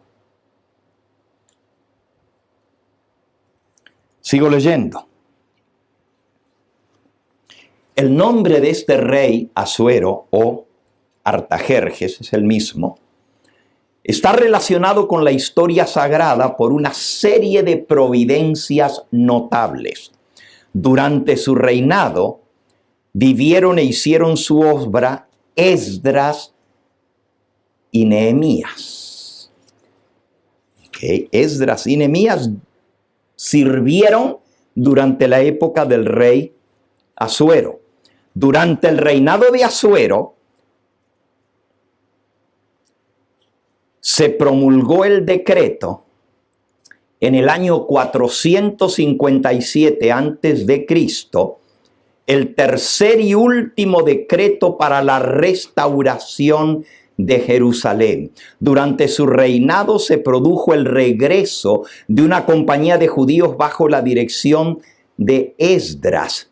Sigo leyendo. El nombre de este rey Asuero, o Artajerjes, es el mismo, está relacionado con la historia sagrada por una serie de providencias notables. Durante su reinado vivieron e hicieron su obra Esdras y Nehemías. Esdras y Nehemías sirvieron durante la época del rey Asuero. Durante el reinado de Asuero se promulgó el decreto en el año 457 antes de Cristo, el tercer y último decreto para la restauración de Jerusalén. Durante su reinado se produjo el regreso de una compañía de judíos bajo la dirección de Esdras.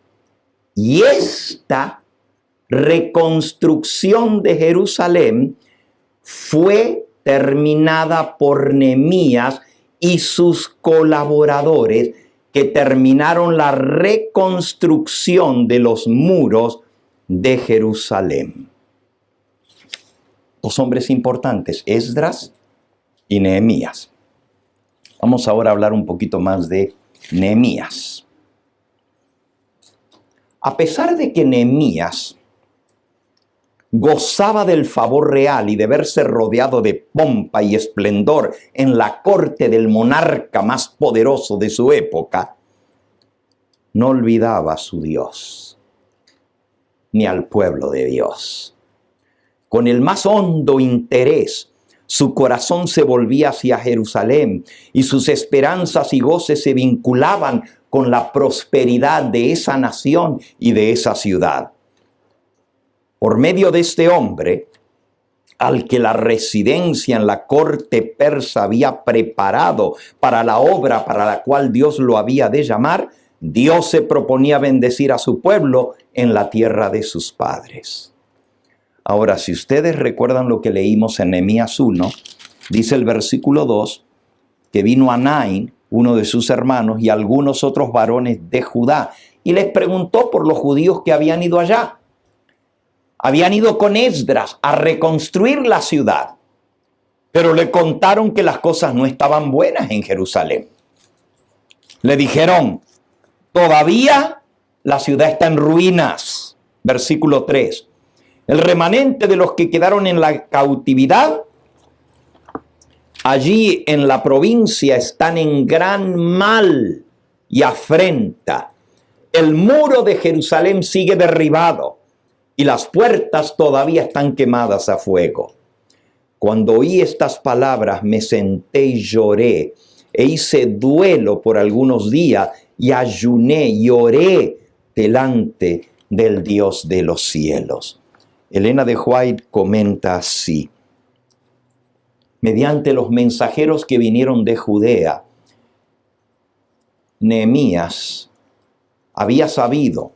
Y esta reconstrucción de Jerusalén fue terminada por Nehemías y sus colaboradores, que terminaron la reconstrucción de los muros de Jerusalén. 2 hombres importantes, Esdras y Nehemías. Vamos ahora a hablar un poquito más de Nehemías. A pesar de que Nehemías gozaba del favor real y de verse rodeado de pompa y esplendor en la corte del monarca más poderoso de su época, no olvidaba a su Dios, ni al pueblo de Dios. Con el más hondo interés, su corazón se volvía hacia Jerusalén, y sus esperanzas y goces se vinculaban con la prosperidad de esa nación y de esa ciudad. Por medio de este hombre, al que la residencia en la corte persa había preparado para la obra para la cual Dios lo había de llamar, Dios se proponía bendecir a su pueblo en la tierra de sus padres. Ahora, si ustedes recuerdan lo que leímos en Nehemías 1, dice el versículo 2, que vino Anaín, uno de sus hermanos, y algunos otros varones de Judá, y les preguntó por los judíos que habían ido allá. Habían ido con Esdras a reconstruir la ciudad, pero le contaron que las cosas no estaban buenas en Jerusalén. Le dijeron: todavía la ciudad está en ruinas. Versículo 3. El remanente de los que quedaron en la cautividad, allí en la provincia, están en gran mal y afrenta. El muro de Jerusalén sigue derribado y las puertas todavía están quemadas a fuego. Cuando oí estas palabras, me senté y lloré, e hice duelo por algunos días, y ayuné y oré delante del Dios de los cielos. Elena de White comenta así: mediante los mensajeros que vinieron de Judea, Nehemías había sabido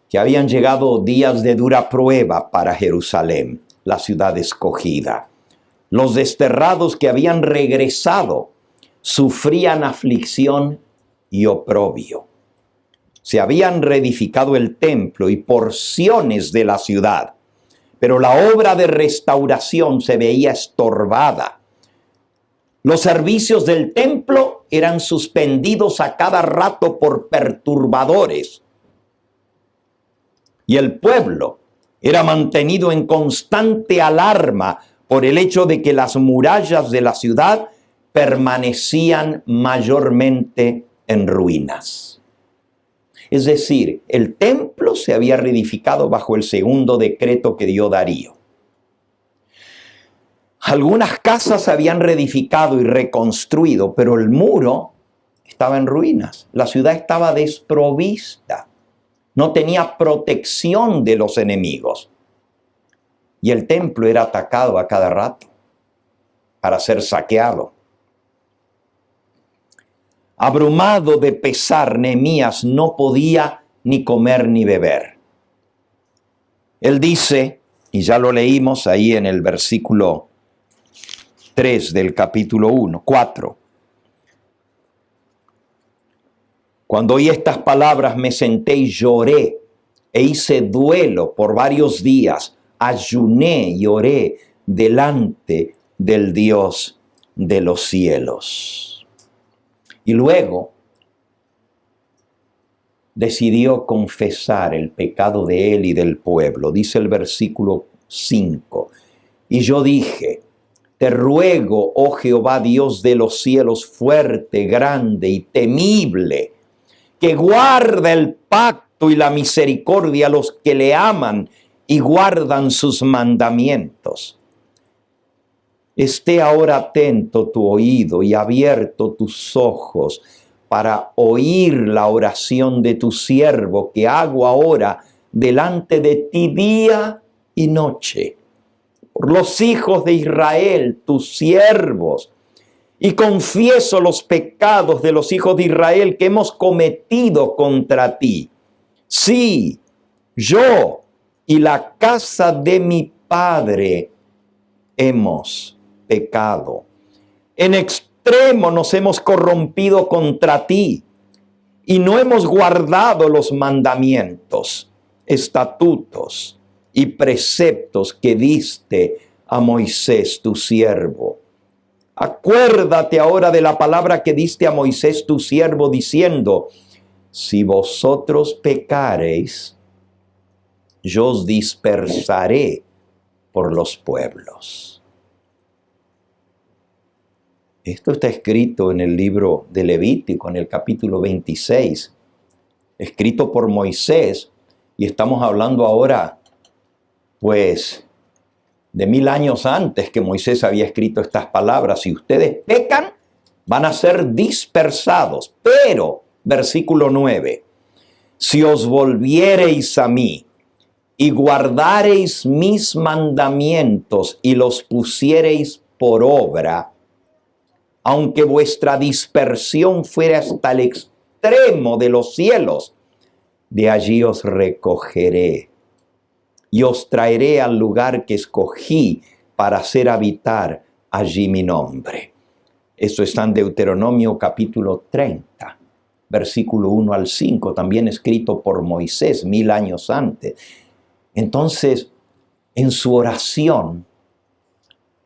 que habían llegado días de dura prueba para Jerusalén, la ciudad escogida. Los desterrados que habían regresado sufrían aflicción y oprobio. Se habían reedificado el templo y porciones de la ciudad, pero la obra de restauración se veía estorbada. Los servicios del templo eran suspendidos a cada rato por perturbadores, y el pueblo era mantenido en constante alarma por el hecho de que las murallas de la ciudad permanecían mayormente en ruinas. Es decir, el templo se había reedificado bajo el segundo decreto que dio Darío. Algunas casas se habían reedificado y reconstruido, pero el muro estaba en ruinas. La ciudad estaba desprovista. No tenía protección de los enemigos. Y el templo era atacado a cada rato para ser saqueado. Abrumado de pesar, Nehemías no podía ni comer ni beber. Él dice, y ya lo leímos ahí en el versículo 3 del capítulo 4. Cuando oí estas palabras me senté y lloré e hice duelo por varios días. Ayuné y oré delante del Dios de los cielos. Y luego decidió confesar el pecado de él y del pueblo. Dice el versículo 5. Y yo dije: te ruego, oh Jehová, Dios de los cielos, fuerte, grande y temible, que guarda el pacto y la misericordia a los que le aman y guardan sus mandamientos. Esté ahora atento tu oído y abierto tus ojos para oír la oración de tu siervo que hago ahora delante de ti día y noche, por los hijos de Israel, tus siervos, y confieso los pecados de los hijos de Israel que hemos cometido contra ti. Sí, yo y la casa de mi padre hemos pecado. En extremo nos hemos corrompido contra ti y no hemos guardado los mandamientos, estatutos y preceptos que diste a Moisés tu siervo. Acuérdate ahora de la palabra que diste a Moisés tu siervo, diciendo: si vosotros pecareis, yo os dispersaré por los pueblos. Esto está escrito en el libro de Levítico, en el capítulo 26, escrito por Moisés, y estamos hablando ahora, pues, de 1000 años antes que Moisés había escrito estas palabras. Si ustedes pecan, van a ser dispersados. Pero, versículo 9, si os volviereis a mí y guardareis mis mandamientos y los pusiereis por obra, aunque vuestra dispersión fuera hasta el extremo de los cielos, de allí os recogeré y os traeré al lugar que escogí para hacer habitar allí mi nombre. Esto está en Deuteronomio capítulo 30, versículo 1 al 5, también escrito por Moisés 1000 años antes. Entonces, en su oración,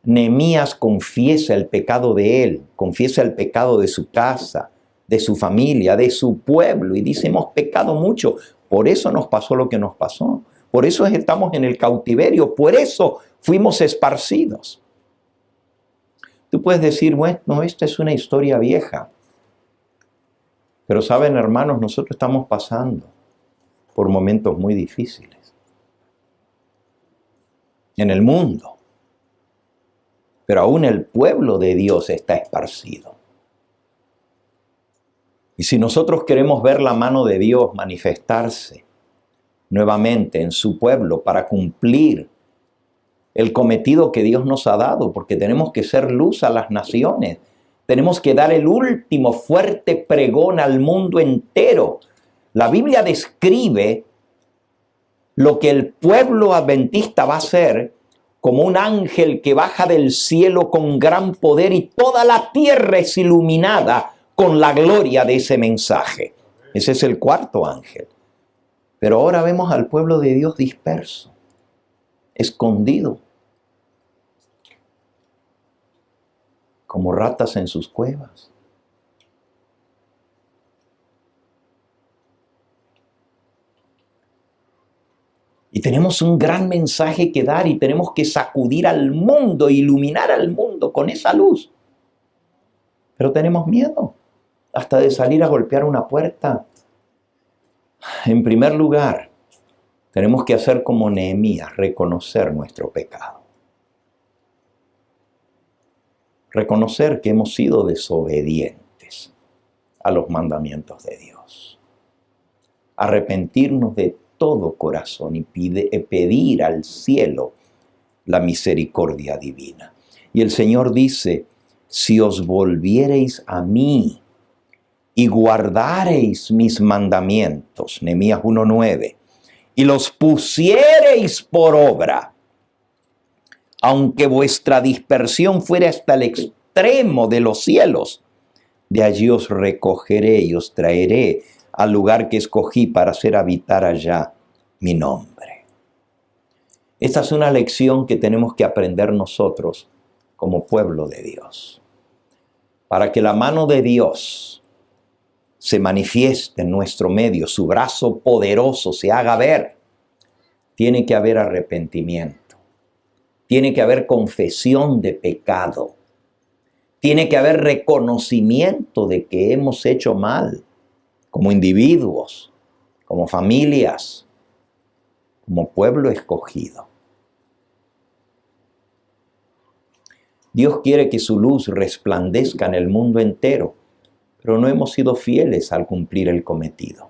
Nehemías confiesa el pecado de él, confiesa el pecado de su casa, de su familia, de su pueblo, y dice: hemos pecado mucho. Por eso nos pasó lo que nos pasó. Por eso estamos en el cautiverio. Por eso fuimos esparcidos. Tú puedes decir, bueno, esta es una historia vieja. Pero saben, hermanos, nosotros estamos pasando por momentos muy difíciles en el mundo. Pero aún el pueblo de Dios está esparcido. Y si nosotros queremos ver la mano de Dios manifestarse nuevamente en su pueblo para cumplir el cometido que Dios nos ha dado, porque tenemos que ser luz a las naciones, tenemos que dar el último fuerte pregón al mundo entero. La Biblia describe lo que el pueblo adventista va a hacer como un ángel que baja del cielo con gran poder y toda la tierra es iluminada con la gloria de ese mensaje. Ese es el cuarto ángel. Pero ahora vemos al pueblo de Dios disperso, escondido, como ratas en sus cuevas. Y tenemos un gran mensaje que dar y tenemos que sacudir al mundo, iluminar al mundo con esa luz. Pero tenemos miedo hasta de salir a golpear una puerta. En primer lugar, tenemos que hacer como Nehemías, reconocer nuestro pecado. Reconocer que hemos sido desobedientes a los mandamientos de Dios. Arrepentirnos de todo corazón y pedir al cielo la misericordia divina. Y el Señor dice, si os volviereis a mí y guardareis mis mandamientos, Nehemías 1:9, y los pusiereis por obra, aunque vuestra dispersión fuera hasta el extremo de los cielos, de allí os recogeré y os traeré al lugar que escogí para hacer habitar allá mi nombre. Esta es una lección que tenemos que aprender nosotros como pueblo de Dios. Para que la mano de Dios se manifieste en nuestro medio, su brazo poderoso se haga ver, tiene que haber arrepentimiento, tiene que haber confesión de pecado, tiene que haber reconocimiento de que hemos hecho mal, como individuos, como familias, como pueblo escogido. Dios quiere que su luz resplandezca en el mundo entero, pero no hemos sido fieles al cumplir el cometido.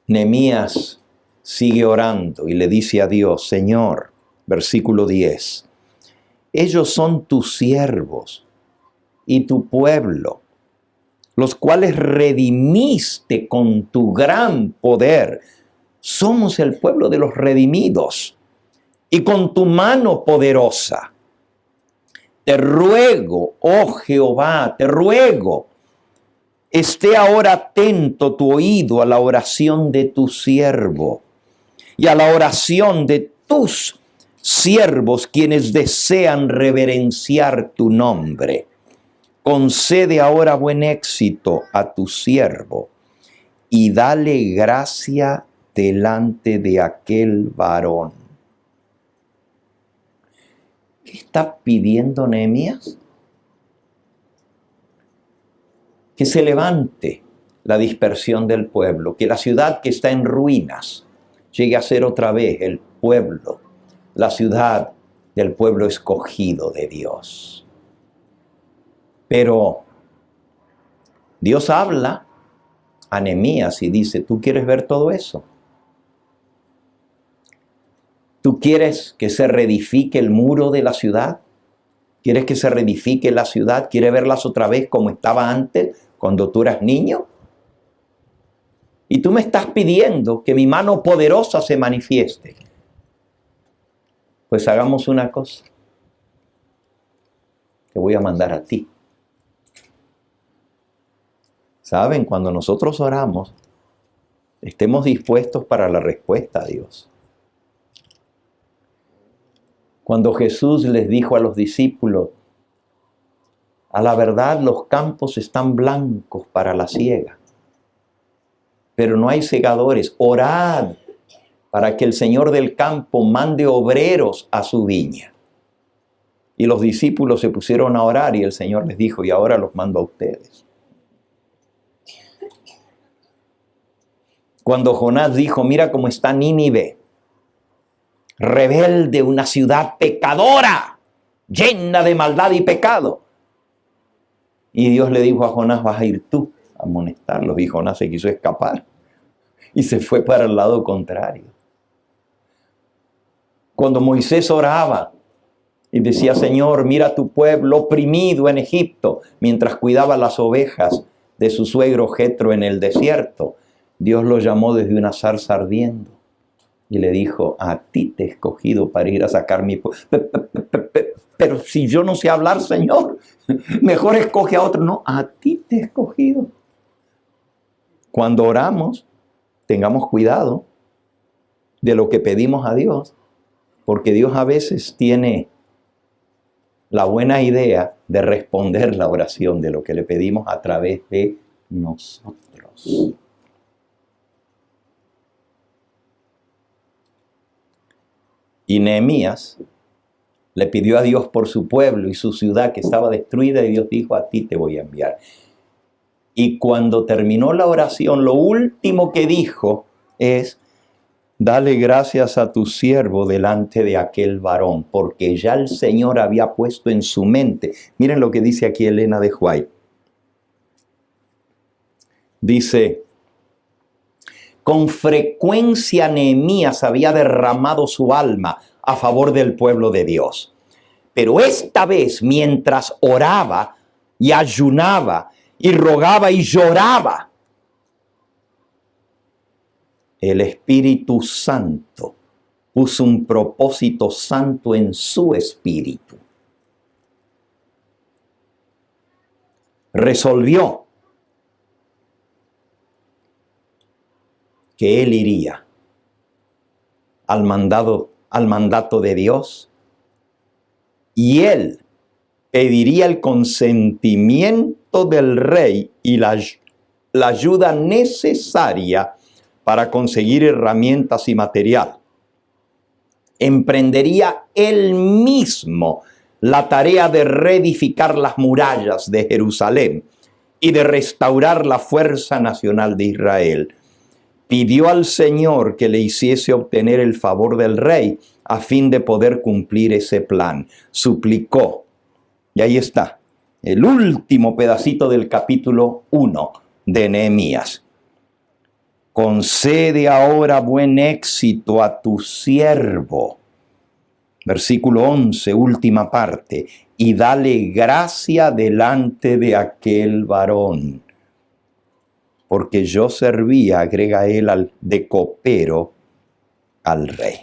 Nehemías sigue orando y le dice a Dios, Señor, versículo 10, ellos son tus siervos y tu pueblo, los cuales redimiste con tu gran poder. Somos el pueblo de los redimidos y con tu mano poderosa. Te ruego, oh Jehová, te ruego, esté ahora atento tu oído a la oración de tu siervo y a la oración de tus siervos, quienes desean reverenciar tu nombre. Concede ahora buen éxito a tu siervo y dale gracia delante de aquel varón. ¿Qué está pidiendo Nehemías? Que se levante la dispersión del pueblo, que la ciudad que está en ruinas llegue a ser otra vez el pueblo, la ciudad del pueblo escogido de Dios. Pero Dios habla a Nehemías y dice, ¿tú quieres ver todo eso? ¿Tú quieres que se reedifique el muro de la ciudad? ¿Quieres que se reedifique la ciudad? ¿Quieres verlas otra vez como estaba antes, cuando tú eras niño? Y tú me estás pidiendo que mi mano poderosa se manifieste. Pues hagamos una cosa. Te voy a mandar a ti. ¿Saben? Cuando nosotros oramos, estemos dispuestos para la respuesta a Dios. Cuando Jesús les dijo a los discípulos, a la verdad los campos están blancos para la siega, pero no hay segadores. Orad para que el Señor del campo mande obreros a su viña. Y los discípulos se pusieron a orar y el Señor les dijo, y ahora los mando a ustedes. Cuando Jonás dijo, mira cómo está Nínive, rebelde, una ciudad pecadora, llena de maldad y pecado. Y Dios le dijo a Jonás, vas a ir tú a amonestarlos. Y Jonás se quiso escapar y se fue para el lado contrario. Cuando Moisés oraba y decía, Señor, mira a tu pueblo oprimido en Egipto, mientras cuidaba las ovejas de su suegro Jetro en el desierto, Dios lo llamó desde una zarza ardiendo y le dijo, a ti te he escogido para ir a sacar mi pueblo. Pero si yo no sé hablar, Señor, mejor escoge a otro. No, a ti te he escogido. Cuando oramos, tengamos cuidado de lo que pedimos a Dios, porque Dios a veces tiene la buena idea de responder la oración de lo que le pedimos a través de nosotros. Y Nehemías le pidió a Dios por su pueblo y su ciudad que estaba destruida y Dios dijo, a ti te voy a enviar. Y cuando terminó la oración, lo último que dijo es, dale gracias a tu siervo delante de aquel varón, porque ya el Señor había puesto en su mente. Miren lo que dice aquí Elena de White. Dice, con frecuencia Nehemías había derramado su alma a favor del pueblo de Dios. Pero esta vez, mientras oraba y ayunaba y rogaba y lloraba, el Espíritu Santo puso un propósito santo en su espíritu. Resolvió que él iría al mandato de Dios y él pediría el consentimiento del rey y la ayuda necesaria para conseguir herramientas y material. Emprendería él mismo la tarea de reedificar las murallas de Jerusalén y de restaurar la fuerza nacional de Israel. Pidió al Señor que le hiciese obtener el favor del rey a fin de poder cumplir ese plan. Suplicó. Y ahí está, el último pedacito del capítulo 1 de Nehemías. Concede ahora buen éxito a tu siervo. Versículo 11, última parte. Y dale gracia delante de aquel varón. Porque yo servía, agrega él, de copero al rey.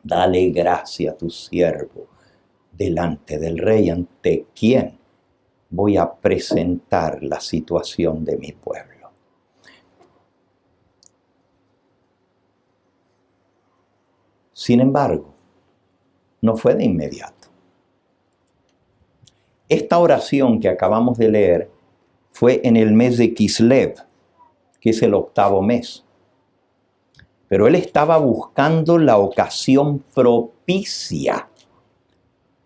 Dale gracia a tu siervo delante del rey, ante quien voy a presentar la situación de mi pueblo. Sin embargo, no fue de inmediato. Esta oración que acabamos de leer fue en el mes de Kislev, que es el 8º mes. Pero él estaba buscando la ocasión propicia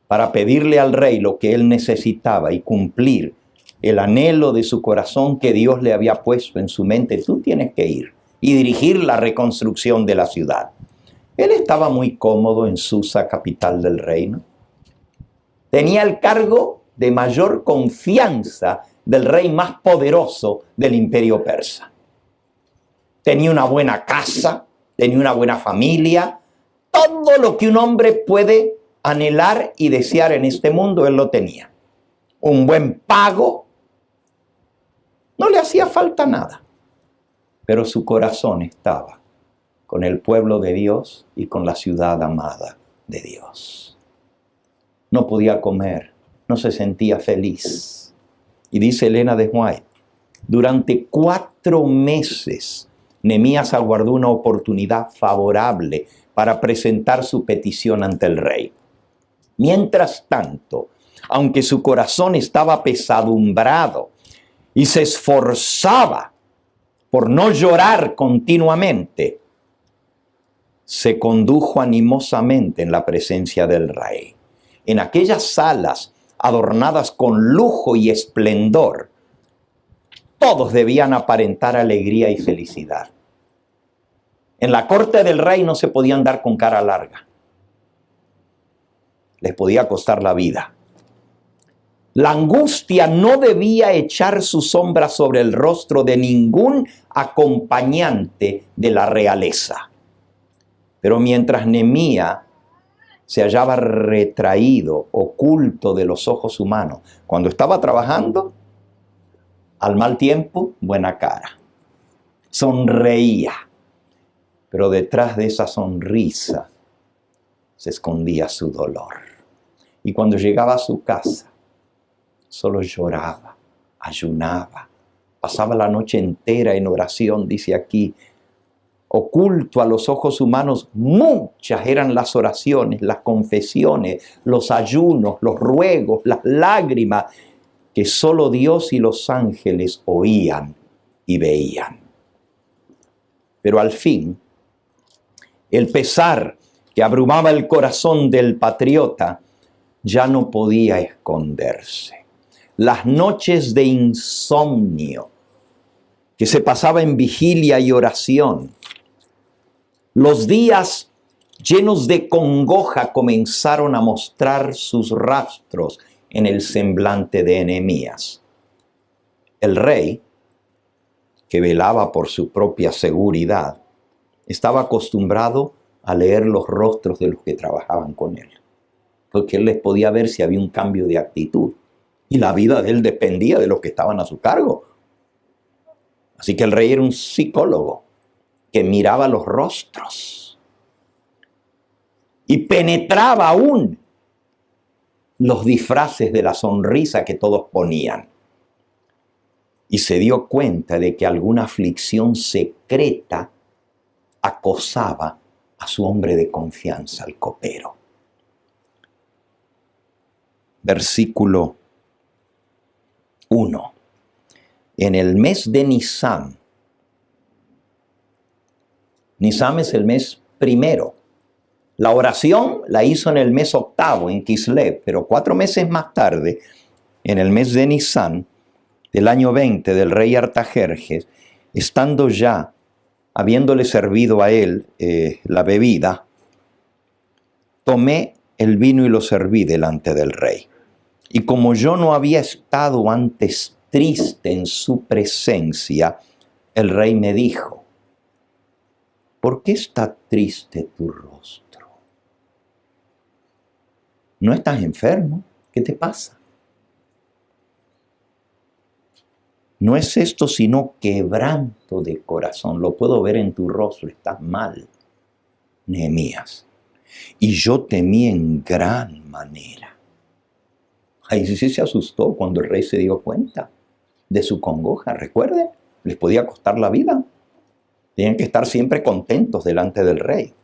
para pedirle al rey lo que él necesitaba y cumplir el anhelo de su corazón que Dios le había puesto en su mente. Tú tienes que ir y dirigir la reconstrucción de la ciudad. Él estaba muy cómodo en Susa, capital del reino. Tenía el cargo de mayor confianza del rey más poderoso del imperio persa. Tenía una buena casa, tenía una buena familia. Todo lo que un hombre puede anhelar y desear en este mundo, él lo tenía. Un buen pago. No le hacía falta nada. Pero su corazón estaba con el pueblo de Dios y con la ciudad amada de Dios. No podía comer, no se sentía feliz. Y dice Elena de White, durante 4 meses, Nehemías aguardó una oportunidad favorable para presentar su petición ante el rey. Mientras tanto, aunque su corazón estaba apesadumbrado y se esforzaba por no llorar continuamente, se condujo animosamente en la presencia del rey. En aquellas salas adornadas con lujo y esplendor, todos debían aparentar alegría y felicidad. En la corte del rey no se podían dar con cara larga. Les podía costar la vida. La angustia no debía echar su sombra sobre el rostro de ningún acompañante de la realeza. Pero mientras Nehemías se hallaba retraído, oculto de los ojos humanos, cuando estaba trabajando, al mal tiempo, buena cara. Sonreía. Pero detrás de esa sonrisa se escondía su dolor. Y cuando llegaba a su casa, solo lloraba, ayunaba, pasaba la noche entera en oración, dice aquí. Oculto a los ojos humanos, muchas eran las oraciones, las confesiones, los ayunos, los ruegos, las lágrimas, que solo Dios y los ángeles oían y veían. Pero al fin, el pesar que abrumaba el corazón del patriota ya no podía esconderse. Las noches de insomnio que se pasaba en vigilia y oración, los días llenos de congoja comenzaron a mostrar sus rastros en el semblante de Nehemías. El rey, que velaba por su propia seguridad, estaba acostumbrado a leer los rostros de los que trabajaban con él, porque él les podía ver si había un cambio de actitud, y la vida de él dependía de los que estaban a su cargo. Así que el rey era un psicólogo que miraba los rostros y penetraba aún los disfraces de la sonrisa que todos ponían. Y se dio cuenta de que alguna aflicción secreta acosaba a su hombre de confianza, al copero. Versículo 1. En el mes de Nisán. Nisán es el mes primero. La oración la hizo en el mes octavo, en Kislev, pero 4 meses más tarde, en el mes de Nisán, del año 20 del rey Artajerjes, estando ya, habiéndole servido a él la bebida, tomé el vino y lo serví delante del rey. Y como yo no había estado antes triste en su presencia, el rey me dijo: ¿por qué está triste tu rostro? ¿No estás enfermo? ¿Qué te pasa? No es esto sino quebranto de corazón. Lo puedo ver en tu rostro, estás mal, Nehemías. Y yo temí en gran manera. Ahí sí se asustó cuando el rey se dio cuenta de su congoja. Recuerden, les podía costar la vida. Tenían que estar siempre contentos delante del rey.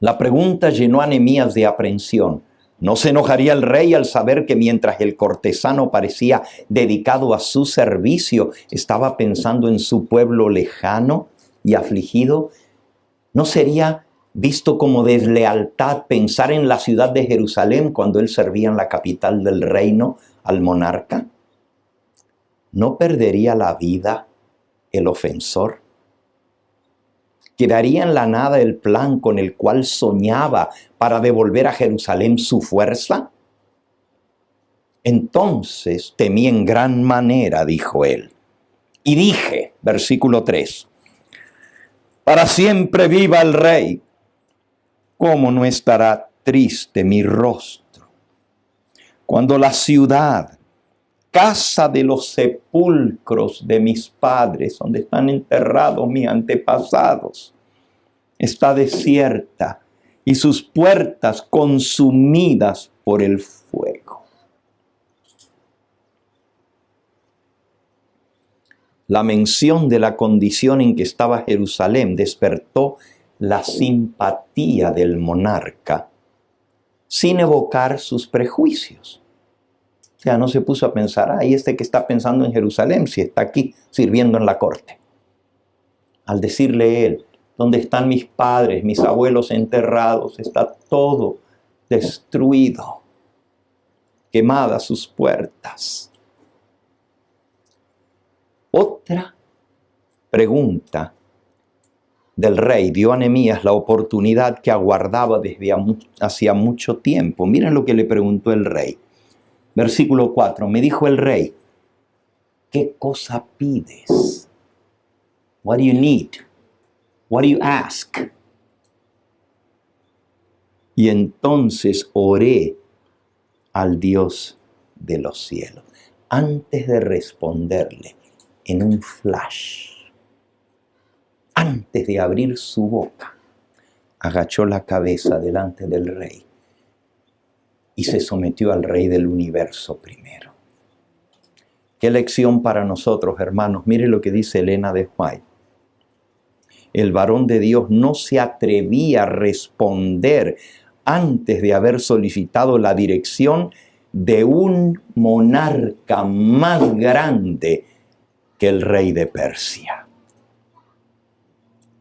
La pregunta llenó a Nehemías de aprensión. ¿No se enojaría el rey al saber que mientras el cortesano parecía dedicado a su servicio, estaba pensando en su pueblo lejano y afligido? ¿No sería visto como deslealtad pensar en la ciudad de Jerusalén cuando él servía en la capital del reino al monarca? ¿No perdería la vida el ofensor? ¿Quedaría en la nada el plan con el cual soñaba para devolver a Jerusalén su fuerza? Entonces temí en gran manera, dijo él. Y dije, versículo 3, para siempre viva el rey. ¿Cómo no estará triste mi rostro cuando la ciudad, casa de los sepulcros de mis padres, donde están enterrados mis antepasados, está desierta y sus puertas consumidas por el fuego? La mención de la condición en que estaba Jerusalén despertó la simpatía del monarca sin evocar sus prejuicios. O sea, no se puso a pensar, ay, este que está pensando en Jerusalén, si está aquí sirviendo en la corte. Al decirle él, ¿dónde están mis padres, mis abuelos enterrados? Está todo destruido, quemadas sus puertas. Otra pregunta del rey dio a Nehemías la oportunidad que aguardaba desde hacía mucho tiempo. Miren lo que le preguntó el rey. Versículo 4, me dijo el rey, ¿qué cosa pides? What do you need? What do you ask? Y entonces oré al Dios de los cielos. Antes de responderle, en un flash, antes de abrir su boca, agachó la cabeza delante del rey y se sometió al Rey del universo primero. Qué lección para nosotros, hermanos. Mire lo que dice Elena de White. El varón de Dios no se atrevía a responder antes de haber solicitado la dirección de un monarca más grande que el rey de Persia.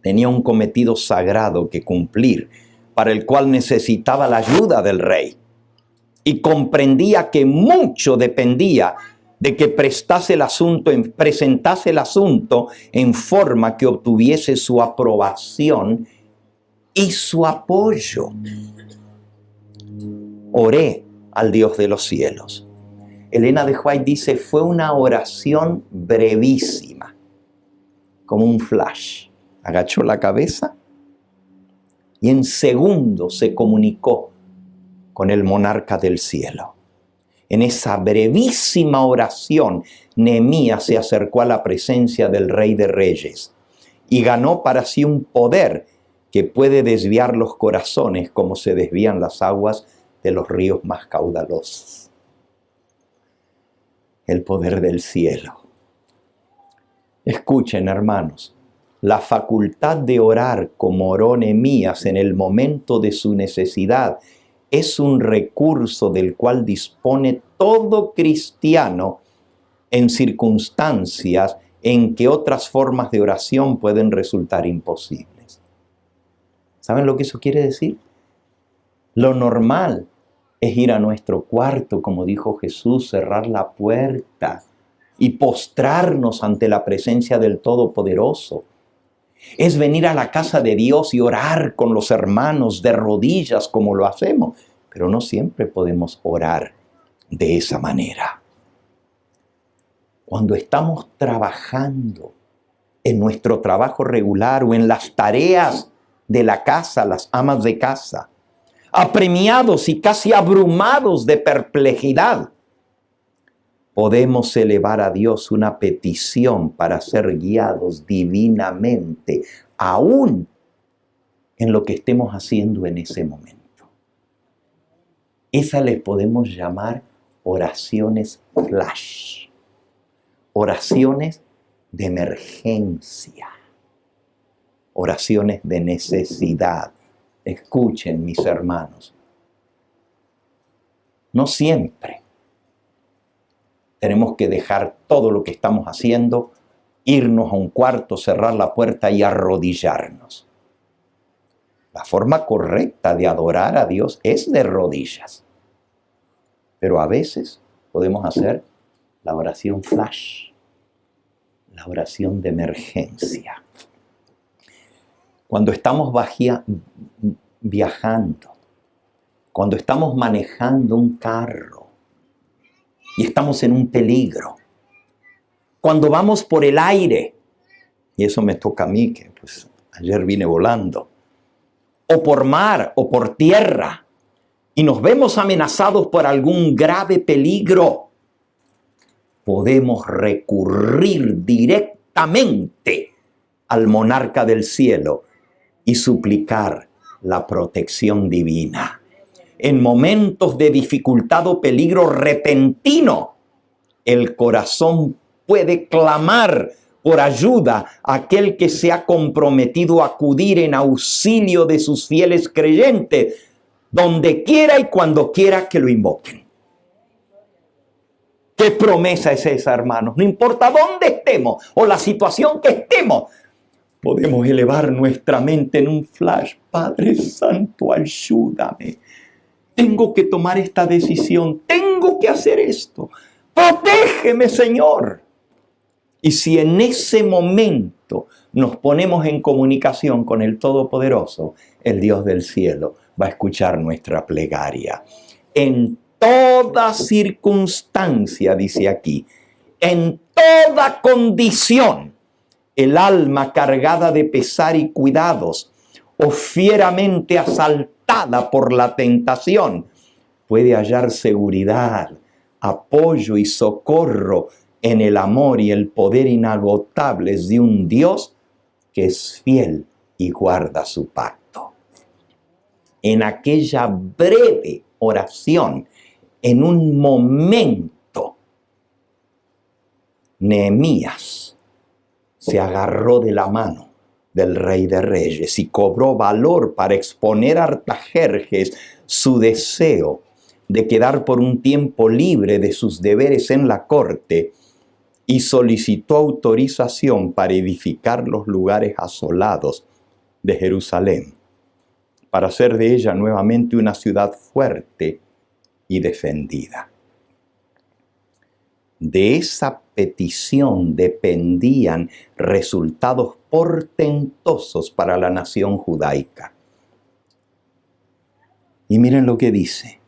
Tenía un cometido sagrado que cumplir, para el cual necesitaba la ayuda del rey. Y comprendía que mucho dependía de que presentase el asunto en forma que obtuviese su aprobación y su apoyo. Oré al Dios de los cielos. Elena de White dice, fue una oración brevísima, como un flash. Agachó la cabeza y en segundos se comunicó con el monarca del cielo. En esa brevísima oración, Nehemías se acercó a la presencia del Rey de Reyes y ganó para sí un poder que puede desviar los corazones como se desvían las aguas de los ríos más caudalosos. El poder del cielo. Escuchen, hermanos, la facultad de orar como oró Nehemías en el momento de su necesidad es un recurso del cual dispone todo cristiano en circunstancias en que otras formas de oración pueden resultar imposibles. ¿Saben lo que eso quiere decir? Lo normal es ir a nuestro cuarto, como dijo Jesús, cerrar la puerta y postrarnos ante la presencia del Todopoderoso. Es venir a la casa de Dios y orar con los hermanos de rodillas como lo hacemos, pero no siempre podemos orar de esa manera. Cuando estamos trabajando en nuestro trabajo regular o en las tareas de la casa, las amas de casa, apremiados y casi abrumados de perplejidad, podemos elevar a Dios una petición para ser guiados divinamente, aún en lo que estemos haciendo en ese momento. Esas les podemos llamar oraciones flash, oraciones de emergencia, oraciones de necesidad. Escuchen, mis hermanos, no siempre tenemos que dejar todo lo que estamos haciendo, irnos a un cuarto, cerrar la puerta y arrodillarnos. La forma correcta de adorar a Dios es de rodillas. Pero a veces podemos hacer la oración flash, la oración de emergencia. Cuando estamos viajando, cuando estamos manejando un carro, y estamos en un peligro. Cuando vamos por el aire, y eso me toca a mí, que pues ayer vine volando, o por mar o por tierra, y nos vemos amenazados por algún grave peligro, podemos recurrir directamente al monarca del cielo y suplicar la protección divina. En momentos de dificultad o peligro repentino, el corazón puede clamar por ayuda a aquel que se ha comprometido a acudir en auxilio de sus fieles creyentes, donde quiera y cuando quiera que lo invoquen. ¿Qué promesa es esa, hermanos? No importa dónde estemos o la situación que estemos, podemos elevar nuestra mente en un flash. Padre Santo, ayúdame. Tengo que tomar esta decisión. Tengo que hacer esto. Protégeme, Señor. Y si en ese momento nos ponemos en comunicación con el Todopoderoso, el Dios del cielo va a escuchar nuestra plegaria. En toda circunstancia, dice aquí, en toda condición, el alma cargada de pesar y cuidados o fieramente asaltada por la tentación puede hallar seguridad, apoyo y socorro en el amor y el poder inagotables de un Dios que es fiel y guarda su pacto. En aquella breve oración, en un momento, Nehemías se agarró de la mano del Rey de Reyes y cobró valor para exponer a Artajerjes su deseo de quedar por un tiempo libre de sus deberes en la corte y solicitó autorización para edificar los lugares asolados de Jerusalén, para hacer de ella nuevamente una ciudad fuerte y defendida. De esa petición dependían resultados portentosos para la nación judaica. Y miren lo que dice,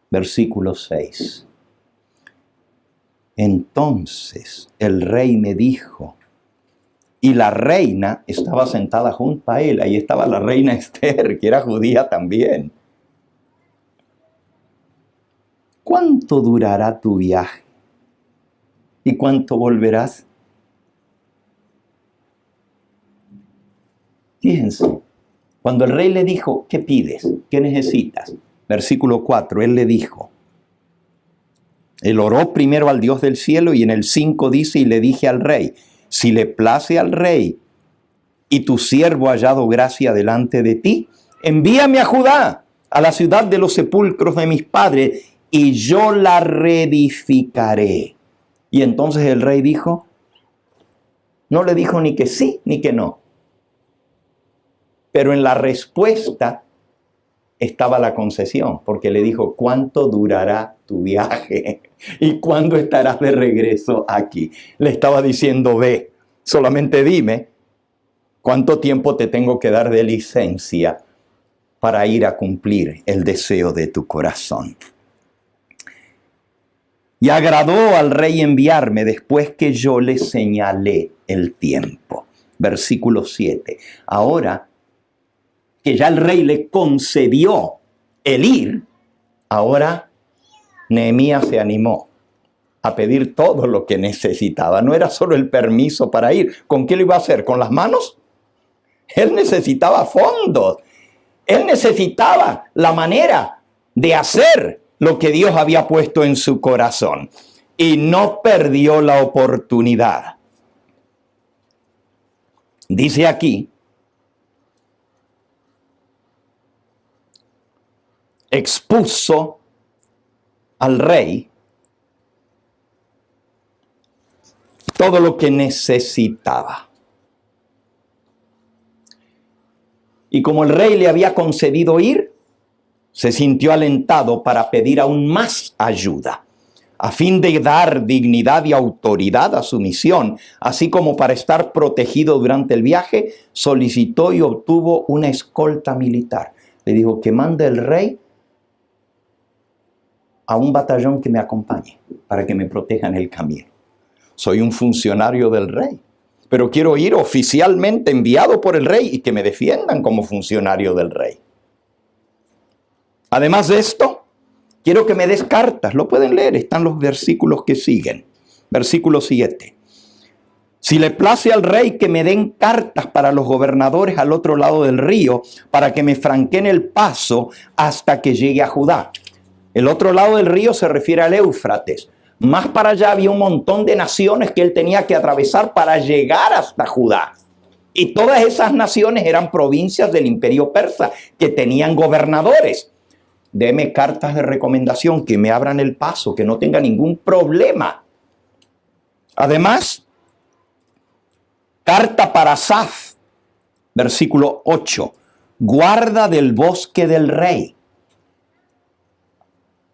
versículo 6. Entonces el rey me dijo, y la reina estaba sentada junto a él, ahí estaba la reina Esther, que era judía también. ¿Cuánto durará tu viaje? ¿Y cuánto volverás? Fíjense, cuando el rey le dijo, ¿qué pides? ¿Qué necesitas? Versículo 4, él le dijo, él oró primero al Dios del cielo y en el 5 dice, y le dije al rey, si le place al rey y tu siervo ha hallado gracia delante de ti, envíame a Judá, a la ciudad de los sepulcros de mis padres, y yo la reedificaré. Y entonces el rey dijo, no le dijo ni que sí ni que no. Pero en la respuesta estaba la concesión, porque le dijo, ¿cuánto durará tu viaje? ¿Y cuándo estarás de regreso aquí? Le estaba diciendo, ve, solamente dime cuánto tiempo te tengo que dar de licencia para ir a cumplir el deseo de tu corazón. Y agradó al rey enviarme después que yo le señalé el tiempo. Versículo 7. Ahora que ya el rey le concedió el ir, ahora Nehemías se animó a pedir todo lo que necesitaba. No era solo el permiso para ir. ¿Con qué lo iba a hacer? ¿Con las manos? Él necesitaba fondos. Él necesitaba la manera de hacer lo que Dios había puesto en su corazón. Y no perdió la oportunidad. Dice aquí, expuso al rey todo lo que necesitaba. Y como el rey le había concedido ir, se sintió alentado para pedir aún más ayuda, a fin de dar dignidad y autoridad a su misión, así como para estar protegido durante el viaje, solicitó y obtuvo una escolta militar. Le dijo que mande el rey a un batallón que me acompañe para que me proteja en el camino. Soy un funcionario del rey, pero quiero ir oficialmente enviado por el rey y que me defiendan como funcionario del rey. Además de esto, quiero que me des cartas. Lo pueden leer, están los versículos que siguen. Versículo 7. Si le place al rey que me den cartas para los gobernadores al otro lado del río, para que me franqueen el paso hasta que llegue a Judá. El otro lado del río se refiere al Éufrates. Más para allá había un montón de naciones que él tenía que atravesar para llegar hasta Judá. Y todas esas naciones eran provincias del imperio persa que tenían gobernadores. deme cartas de recomendación que me abran el paso, que no tenga ningún problema. Además, carta para Asaf, versículo 8, guarda del bosque del rey.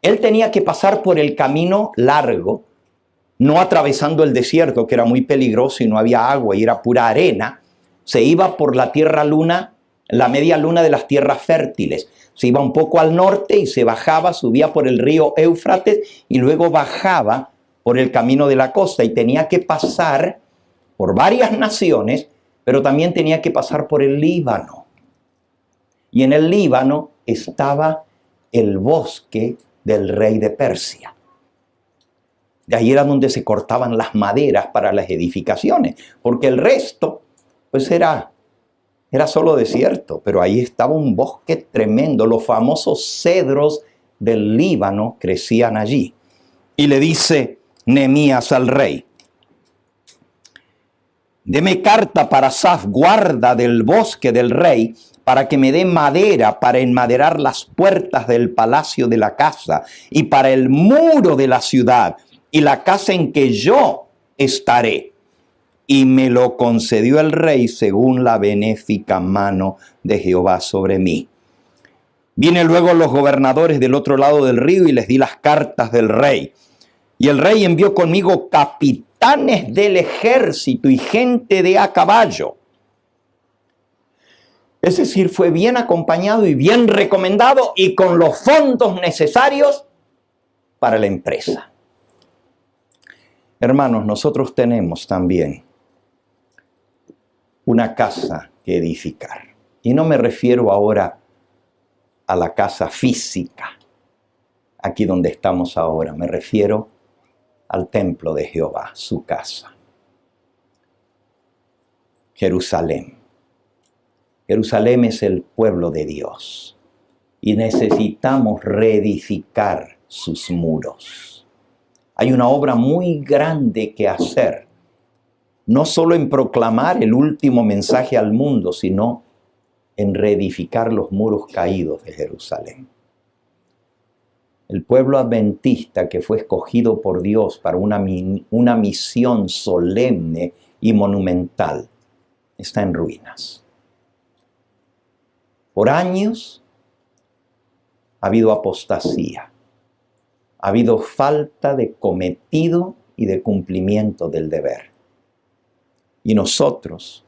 Él tenía que pasar por el camino largo, no atravesando el desierto, que era muy peligroso y no había agua y era pura arena. Se iba por la tierra luna, la media luna de las tierras fértiles. Se iba un poco al norte y se bajaba, subía por el río Éufrates y luego bajaba por el camino de la costa y tenía que pasar por varias naciones, pero también tenía que pasar por el Líbano. Y en el Líbano estaba el bosque del rey de Persia. De ahí era donde se cortaban las maderas para las edificaciones, porque el resto pues era solo desierto, pero ahí estaba un bosque tremendo. Los famosos cedros del Líbano crecían allí. Y le dice Nehemías al rey: deme carta para Asaf, guarda del bosque del rey, para que me dé madera para enmaderar las puertas del palacio de la casa y para el muro de la ciudad y la casa en que yo estaré. Y me lo concedió el rey según la benéfica mano de Jehová sobre mí. Vine luego los gobernadores del otro lado del río y les di las cartas del rey. Y el rey envió conmigo capitanes del ejército y gente de a caballo. Es decir, fue bien acompañado y bien recomendado y con los fondos necesarios para la empresa. Hermanos, nosotros tenemos también una casa que edificar. Y no me refiero ahora a la casa física, aquí donde estamos ahora. Me refiero al templo de Jehová, su casa. Jerusalén. Jerusalén es el pueblo de Dios y necesitamos reedificar sus muros. Hay una obra muy grande que hacer, no solo en proclamar el último mensaje al mundo, sino en reedificar los muros caídos de Jerusalén. El pueblo adventista que fue escogido por Dios para una misión solemne y monumental está en ruinas. Por años ha habido apostasía, ha habido falta de cometido y de cumplimiento del deber. Y nosotros,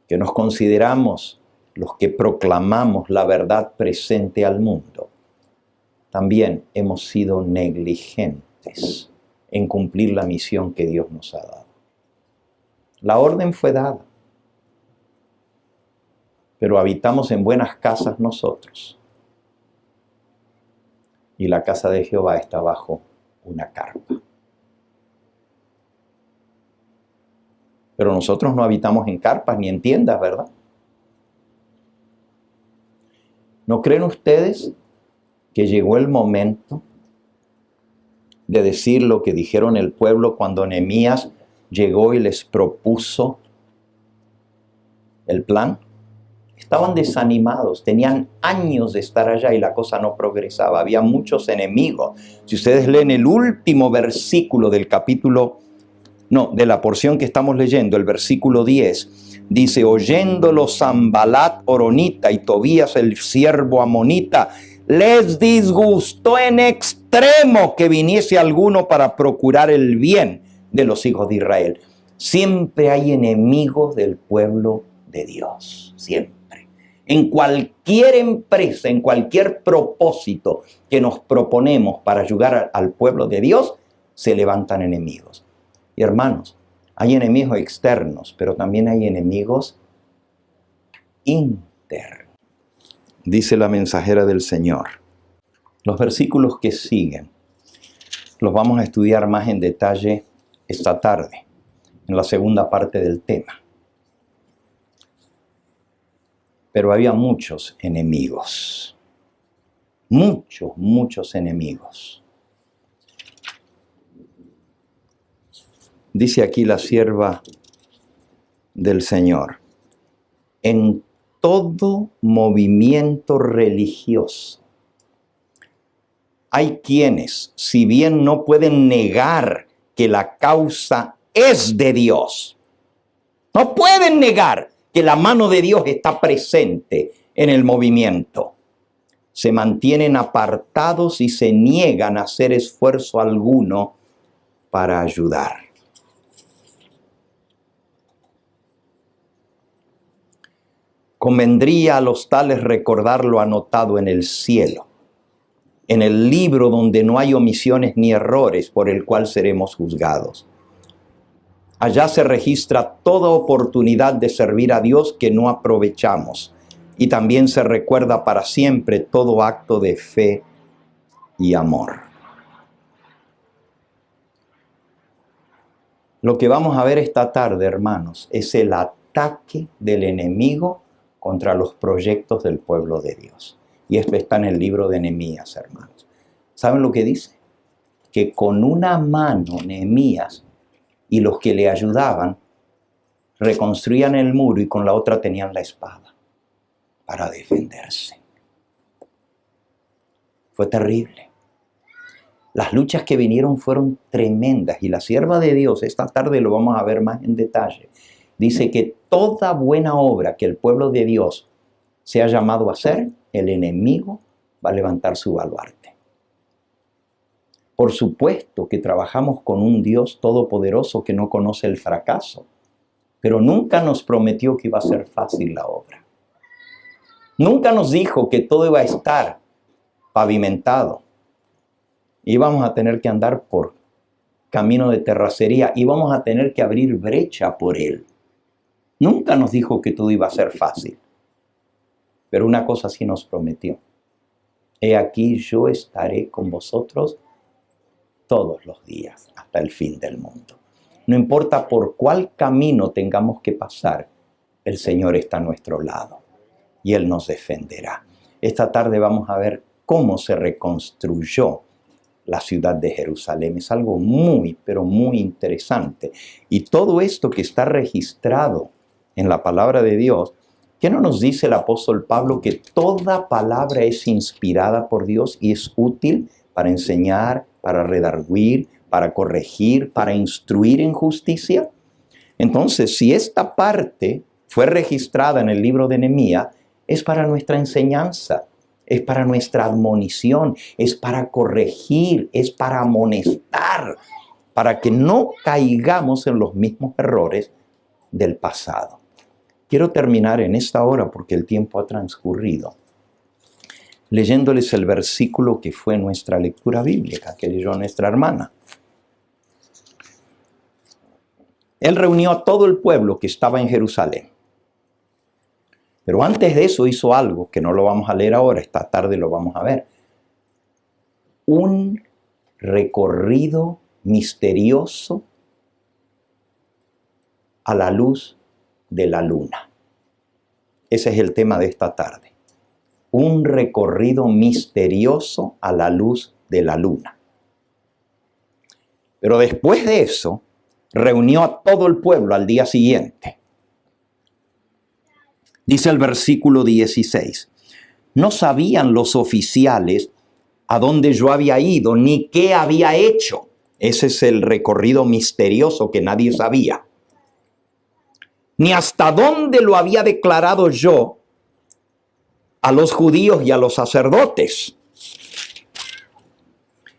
que nos consideramos los que proclamamos la verdad presente al mundo, también hemos sido negligentes en cumplir la misión que Dios nos ha dado. La orden fue dada, pero habitamos en buenas casas nosotros. Y la casa de Jehová está bajo una carpa. Pero nosotros no habitamos en carpas ni en tiendas, ¿verdad? ¿No creen ustedes que llegó el momento de decir lo que dijeron el pueblo cuando Nehemías llegó y les propuso el plan? Estaban desanimados, tenían años de estar allá y la cosa no progresaba, había muchos enemigos. Si ustedes leen el último versículo del de la porción que estamos leyendo, el versículo 10, dice: oyéndolo Sanbalat horonita y Tobías el siervo amonita, les disgustó en extremo que viniese alguno para procurar el bien de los hijos de Israel. Siempre hay enemigos del pueblo de Dios, siempre. En cualquier empresa, en cualquier propósito que nos proponemos para ayudar al pueblo de Dios, se levantan enemigos. Y hermanos, hay enemigos externos, pero también hay enemigos internos. Dice la mensajera del Señor. Los versículos que siguen los vamos a estudiar más en detalle esta tarde, en la segunda parte del tema. Pero había muchos enemigos. Muchos enemigos. Dice aquí la sierva del Señor: en todo movimiento religioso hay quienes, si bien no pueden negar que la causa es de Dios, no pueden negar que la mano de Dios está presente en el movimiento, se mantienen apartados y se niegan a hacer esfuerzo alguno para ayudar. Convendría a los tales recordar lo anotado en el cielo, en el libro donde no hay omisiones ni errores por el cual seremos juzgados. Allá se registra toda oportunidad de servir a Dios que no aprovechamos, y también se recuerda para siempre todo acto de fe y amor. Lo que vamos a ver esta tarde, hermanos, es el ataque del enemigo contra los proyectos del pueblo de Dios. Y esto está en el libro de Nehemías, hermanos. ¿Saben lo que dice? Que con una mano Nehemías y los que le ayudaban reconstruían el muro y con la otra tenían la espada para defenderse. Fue terrible. Las luchas que vinieron fueron tremendas y la sierva de Dios, esta tarde lo vamos a ver más en detalle, dice que toda buena obra que el pueblo de Dios se ha llamado a hacer, el enemigo va a levantar su baluarte. Por supuesto que trabajamos con un Dios todopoderoso que no conoce el fracaso, pero nunca nos prometió que iba a ser fácil la obra. Nunca nos dijo que todo iba a estar pavimentado. Íbamos a tener que andar por camino de terracería, íbamos a tener que abrir brecha por él. Nunca nos dijo que todo iba a ser fácil. Pero una cosa sí nos prometió. He aquí yo estaré con vosotros todos los días hasta el fin del mundo. No importa por cuál camino tengamos que pasar, el Señor está a nuestro lado y Él nos defenderá. Esta tarde vamos a ver cómo se reconstruyó la ciudad de Jerusalén. Es algo muy, pero muy interesante. Y todo esto que está registrado en la palabra de Dios, ¿qué no nos dice el apóstol Pablo? Que toda palabra es inspirada por Dios y es útil para enseñar, para redarguir, para corregir, para instruir en justicia. Entonces, si esta parte fue registrada en el libro de Nehemías, es para nuestra enseñanza, es para nuestra admonición, es para corregir, es para amonestar, para que no caigamos en los mismos errores del pasado. Quiero terminar en esta hora porque el tiempo ha transcurrido, leyéndoles el versículo que fue nuestra lectura bíblica, que leyó nuestra hermana. Él reunió a todo el pueblo que estaba en Jerusalén. Pero antes de eso hizo algo que no lo vamos a leer ahora, esta tarde lo vamos a ver. Un recorrido misterioso a la luz de la luna. Ese es el tema de esta tarde. Un recorrido misterioso a la luz de la luna. Pero después de eso, reunió a todo el pueblo al día siguiente. Dice el versículo 16, no sabían los oficiales a dónde yo había ido ni qué había hecho. Ese es el recorrido misterioso que nadie sabía. Ni hasta dónde lo había declarado yo a los judíos y a los sacerdotes,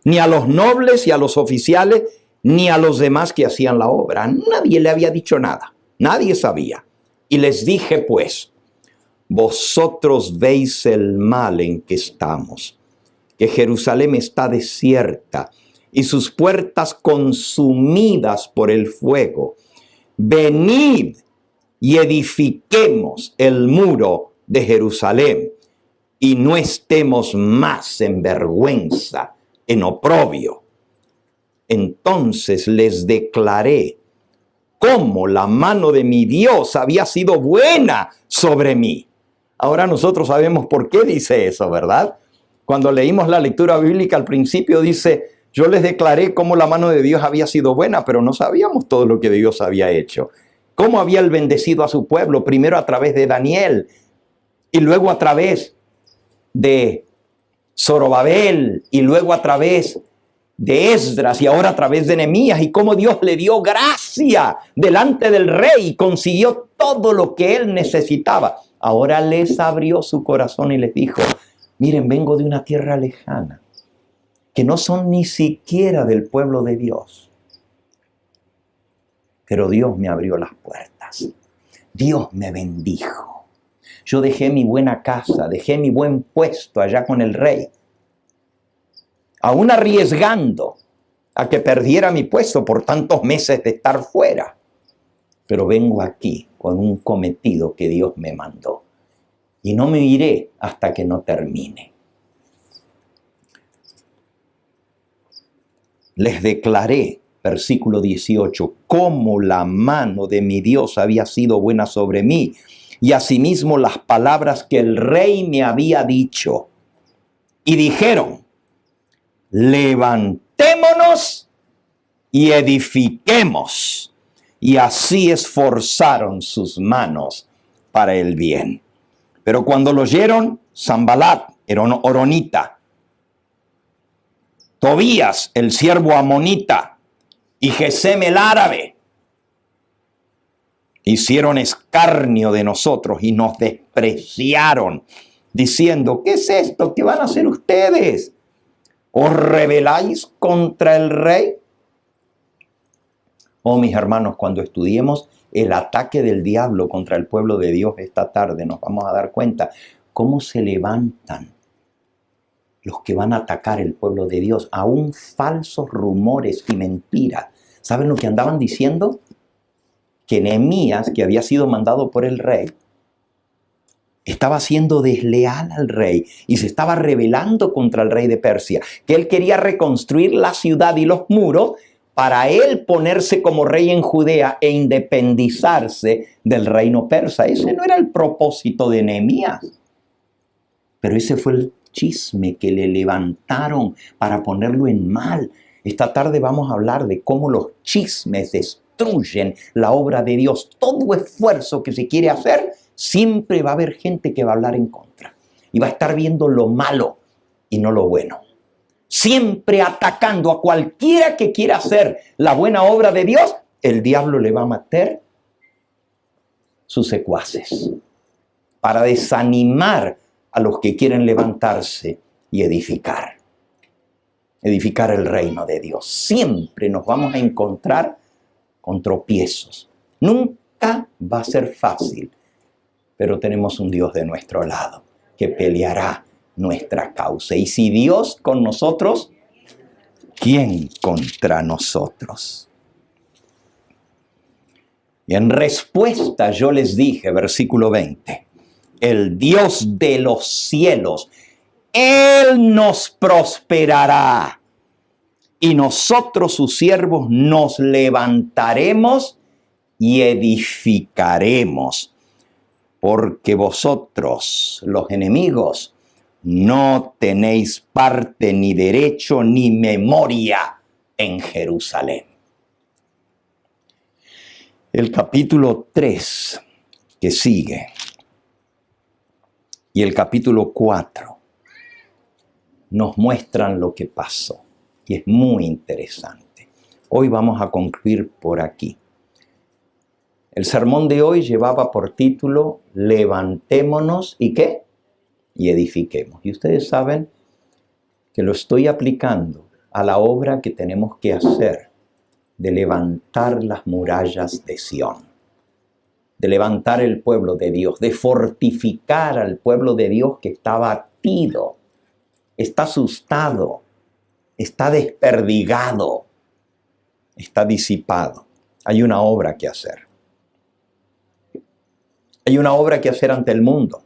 ni a los nobles y a los oficiales, ni a los demás que hacían la obra. Nadie le había dicho nada, nadie sabía. Y les dije pues, vosotros veis el mal en que estamos, que Jerusalén está desierta y sus puertas consumidas por el fuego. Venid y edifiquemos el muro de Jerusalén y no estemos más en vergüenza, en oprobio. Entonces les declaré cómo la mano de mi Dios había sido buena sobre mí. Ahora nosotros sabemos por qué dice eso, ¿verdad? Cuando leímos la lectura bíblica al principio dice, yo les declaré cómo la mano de Dios había sido buena, pero no sabíamos todo lo que Dios había hecho. Cómo había él bendecido a su pueblo, primero a través de Daniel y luego a través de Zorobabel y luego a través de Esdras y ahora a través de Nehemías, y cómo Dios le dio gracia delante del rey y consiguió todo lo que él necesitaba. Ahora les abrió su corazón y les dijo: miren, vengo de una tierra lejana, que no son ni siquiera del pueblo de Dios. Pero Dios me abrió las puertas. Dios me bendijo. Yo dejé mi buena casa, dejé mi buen puesto allá con el rey, aún arriesgando a que perdiera mi puesto por tantos meses de estar fuera. Pero vengo aquí con un cometido que Dios me mandó. Y no me iré hasta que no termine. Les declaré, versículo 18, cómo la mano de mi Dios había sido buena sobre mí, y asimismo las palabras que el rey me había dicho. Y dijeron: levantémonos y edifiquemos. Y así esforzaron sus manos para el bien. Pero cuando lo oyeron, Sanbalat, horonita, Tobías, el siervo amonita, y Gesem el árabe, hicieron escarnio de nosotros y nos despreciaron, diciendo: ¿qué es esto? ¿Qué van a hacer ustedes? ¿Os rebeláis contra el rey? Oh, mis hermanos, cuando estudiemos el ataque del diablo contra el pueblo de Dios esta tarde, nos vamos a dar cuenta cómo se levantan los que van a atacar el pueblo de Dios, aún falsos rumores y mentiras. ¿Saben lo que andaban diciendo? Que Nehemías, que había sido mandado por el rey, estaba siendo desleal al rey y se estaba rebelando contra el rey de Persia, que él quería reconstruir la ciudad y los muros para él ponerse como rey en Judea e independizarse del reino persa. Ese no era el propósito de Nehemías, pero ese fue el chisme que le levantaron para ponerlo en mal. Esta tarde vamos a hablar de cómo los chismes destruyen la obra de Dios. Todo esfuerzo que se quiere hacer, siempre va a haber gente que va a hablar en contra y va a estar viendo lo malo y no lo bueno. Siempre atacando a cualquiera que quiera hacer la buena obra de Dios, el diablo le va a meter sus secuaces para desanimar a los que quieren levantarse y edificar el reino de Dios. Siempre nos vamos a encontrar con tropiezos. Nunca va a ser fácil, pero tenemos un Dios de nuestro lado que peleará nuestra causa. Y si Dios con nosotros, ¿quién contra nosotros? Y en respuesta yo les dije, versículo 20, el Dios de los cielos, Él nos prosperará, y nosotros sus siervos nos levantaremos y edificaremos, porque vosotros, los enemigos, no tenéis parte ni derecho ni memoria en Jerusalén. El capítulo 3 que sigue y el capítulo 4 nos muestran lo que pasó y es muy interesante. Hoy vamos a concluir por aquí. El sermón de hoy llevaba por título Levantémonos y ¿qué? Y edifiquemos. Y ustedes saben que lo estoy aplicando a la obra que tenemos que hacer de levantar las murallas de Sión, de levantar el pueblo de Dios, de fortificar al pueblo de Dios que está abatido, está asustado, está desperdigado, está disipado. Hay una obra que hacer. Hay una obra que hacer ante el mundo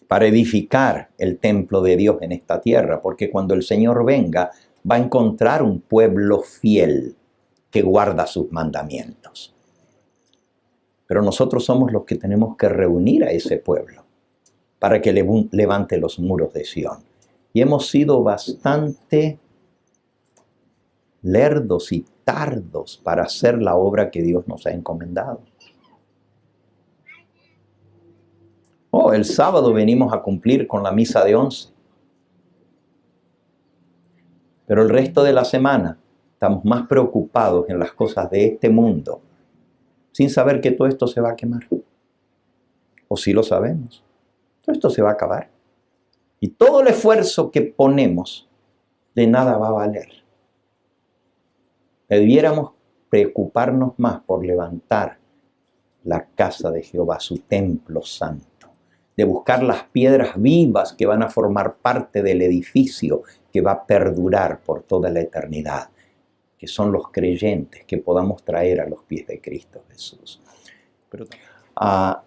para edificar el templo de Dios en esta tierra, porque cuando el Señor venga, va a encontrar un pueblo fiel que guarda sus mandamientos. Pero nosotros somos los que tenemos que reunir a ese pueblo para que levante los muros de Sión. Y hemos sido bastante lerdos y tardos para hacer la obra que Dios nos ha encomendado. Oh, el sábado venimos a cumplir con la misa de 11. Pero el resto de la semana estamos más preocupados en las cosas de este mundo, sin saber que todo esto se va a quemar. O sí lo sabemos. Todo esto se va a acabar. Y todo el esfuerzo que ponemos, de nada va a valer. Debiéramos preocuparnos más por levantar la casa de Jehová, su templo santo, de buscar las piedras vivas que van a formar parte del edificio que va a perdurar por toda la eternidad, que son los creyentes que podamos traer a los pies de Cristo Jesús.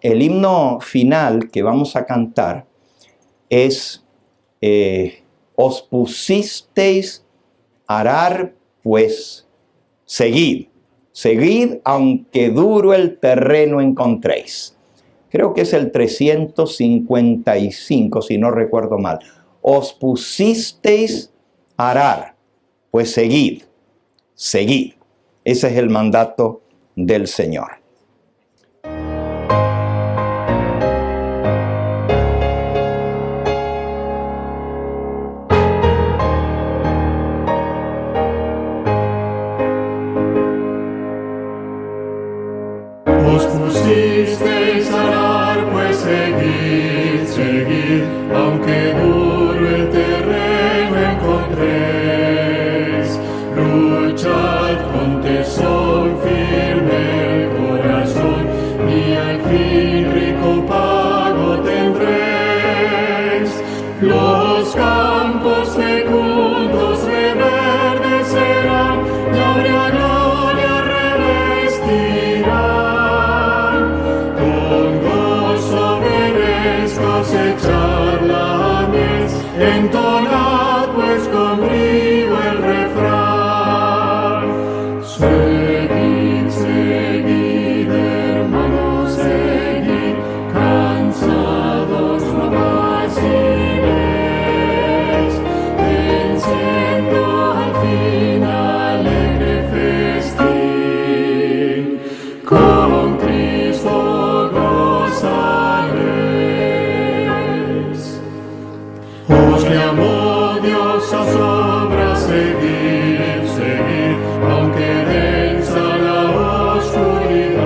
El himno final que vamos a cantar es os pusisteis a arar, pues seguid aunque duro el terreno encontréis. Creo que es el 355, si no recuerdo mal. Os pusisteis a arar, pues seguid. Ese es el mandato del Señor. Os pusisteis a arar, pues seguid, aunque duro el terreno encontréis. Luchad con tesón firme el corazón, y al fin rico pago tendréis. Los campos fecundos reverdecerán, y áurea gloria revestirán. Con gozo veréis cosechar la mies, entonad pues con brío el refrán. Seguid, hermanos, seguid, cansados no vaciléis, venciendo al fin alegre festín, con Cristo gozaréis. Os llamó Dios a su obra, seguid, aunque densa la oscuridad.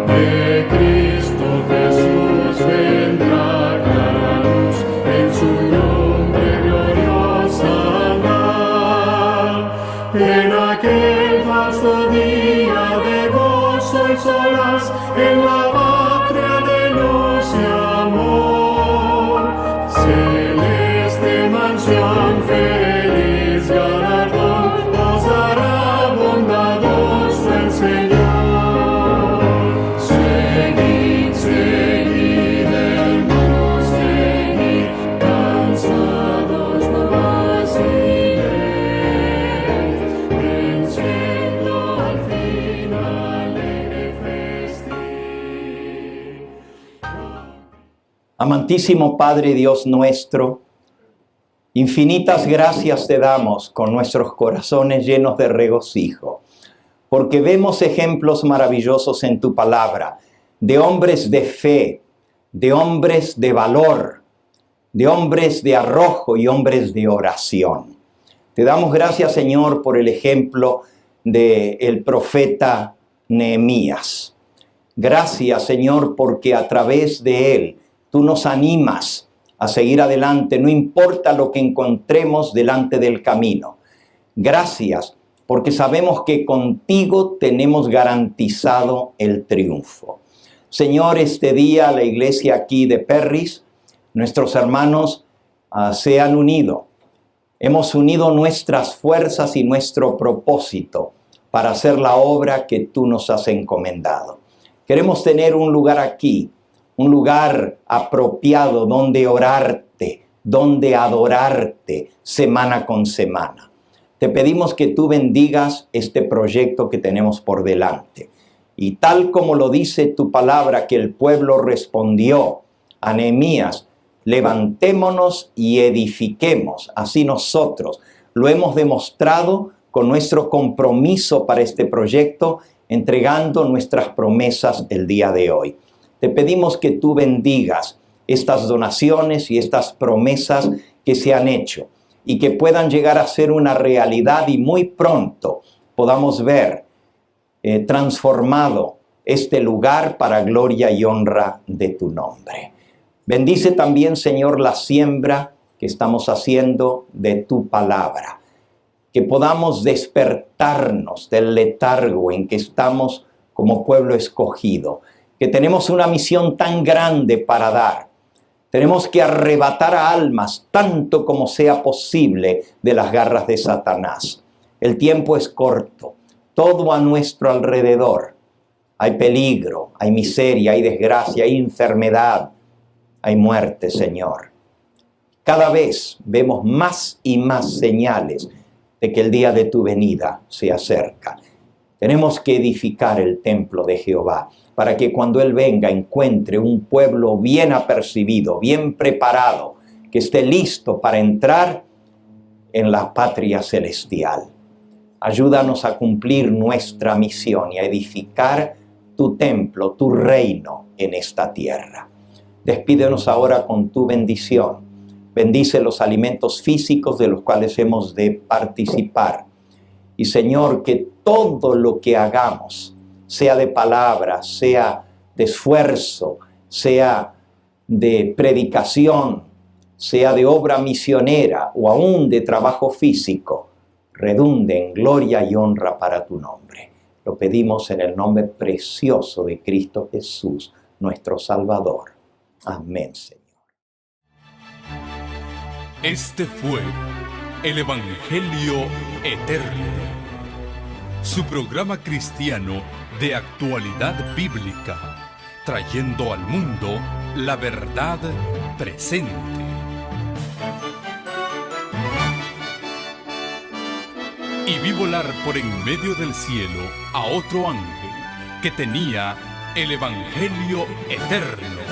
De Cristo Jesús vendrá clara luz, en su nombre gloriosa andad. En aquel vasto día de gozo y solaz, en la patria de luz y amor, celeste mansión, feliz galardón, nos dará bondadoso el Señor. Seguid, hermanos, seguid, cansados no vaciléis, venciendo al fin alegre festín. Amantísimo Padre Dios nuestro, infinitas gracias te damos con nuestros corazones llenos de regocijo, porque vemos ejemplos maravillosos en tu palabra, de hombres de fe, de hombres de valor, de hombres de arrojo y hombres de oración. Te damos gracias, Señor, por el ejemplo del profeta Nehemías. Gracias, Señor, porque a través de él tú nos animas a seguir adelante, no importa lo que encontremos delante del camino. Gracias, porque sabemos que contigo tenemos garantizado el triunfo. Señor, este día la iglesia aquí de Perris, nuestros hermanos se han unido. Hemos unido nuestras fuerzas y nuestro propósito para hacer la obra que tú nos has encomendado. Queremos tener un lugar aquí, un lugar apropiado donde orarte, donde adorarte semana con semana. Te pedimos que tú bendigas este proyecto que tenemos por delante. Y tal como lo dice tu palabra, que el pueblo respondió a Nehemías, levantémonos y edifiquemos. Así nosotros lo hemos demostrado con nuestro compromiso para este proyecto, entregando nuestras promesas el día de hoy. Te pedimos que tú bendigas estas donaciones y estas promesas que se han hecho y que puedan llegar a ser una realidad y muy pronto podamos ver transformado este lugar para gloria y honra de tu nombre. Bendice también, Señor, la siembra que estamos haciendo de tu palabra. Que podamos despertarnos del letargo en que estamos como pueblo escogido. Que tenemos una misión tan grande para dar. Tenemos que arrebatar a almas tanto como sea posible de las garras de Satanás. El tiempo es corto. Todo a nuestro alrededor. Hay peligro, hay miseria, hay desgracia, hay enfermedad, hay muerte, Señor. Cada vez vemos más y más señales de que el día de tu venida se acerca. Tenemos que edificar el templo de Jehová para que cuando Él venga encuentre un pueblo bien apercibido, bien preparado, que esté listo para entrar en la patria celestial. Ayúdanos a cumplir nuestra misión y a edificar tu templo, tu reino en esta tierra. Despídenos ahora con tu bendición. Bendice los alimentos físicos de los cuales hemos de participar. Y Señor, que todo lo que hagamos, sea de palabra, sea de esfuerzo, sea de predicación, sea de obra misionera o aún de trabajo físico, redunde en gloria y honra para tu nombre. Lo pedimos en el nombre precioso de Cristo Jesús, nuestro Salvador. Amén, Señor. Este fue el Evangelio Eterno, su programa cristiano de actualidad bíblica, trayendo al mundo la verdad presente. Y vi volar por en medio del cielo a otro ángel que tenía el Evangelio Eterno,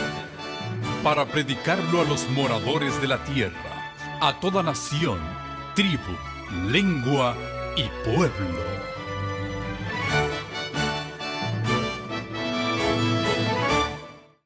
para predicarlo a los moradores de la tierra, a toda nación, tribu, lengua y pueblo.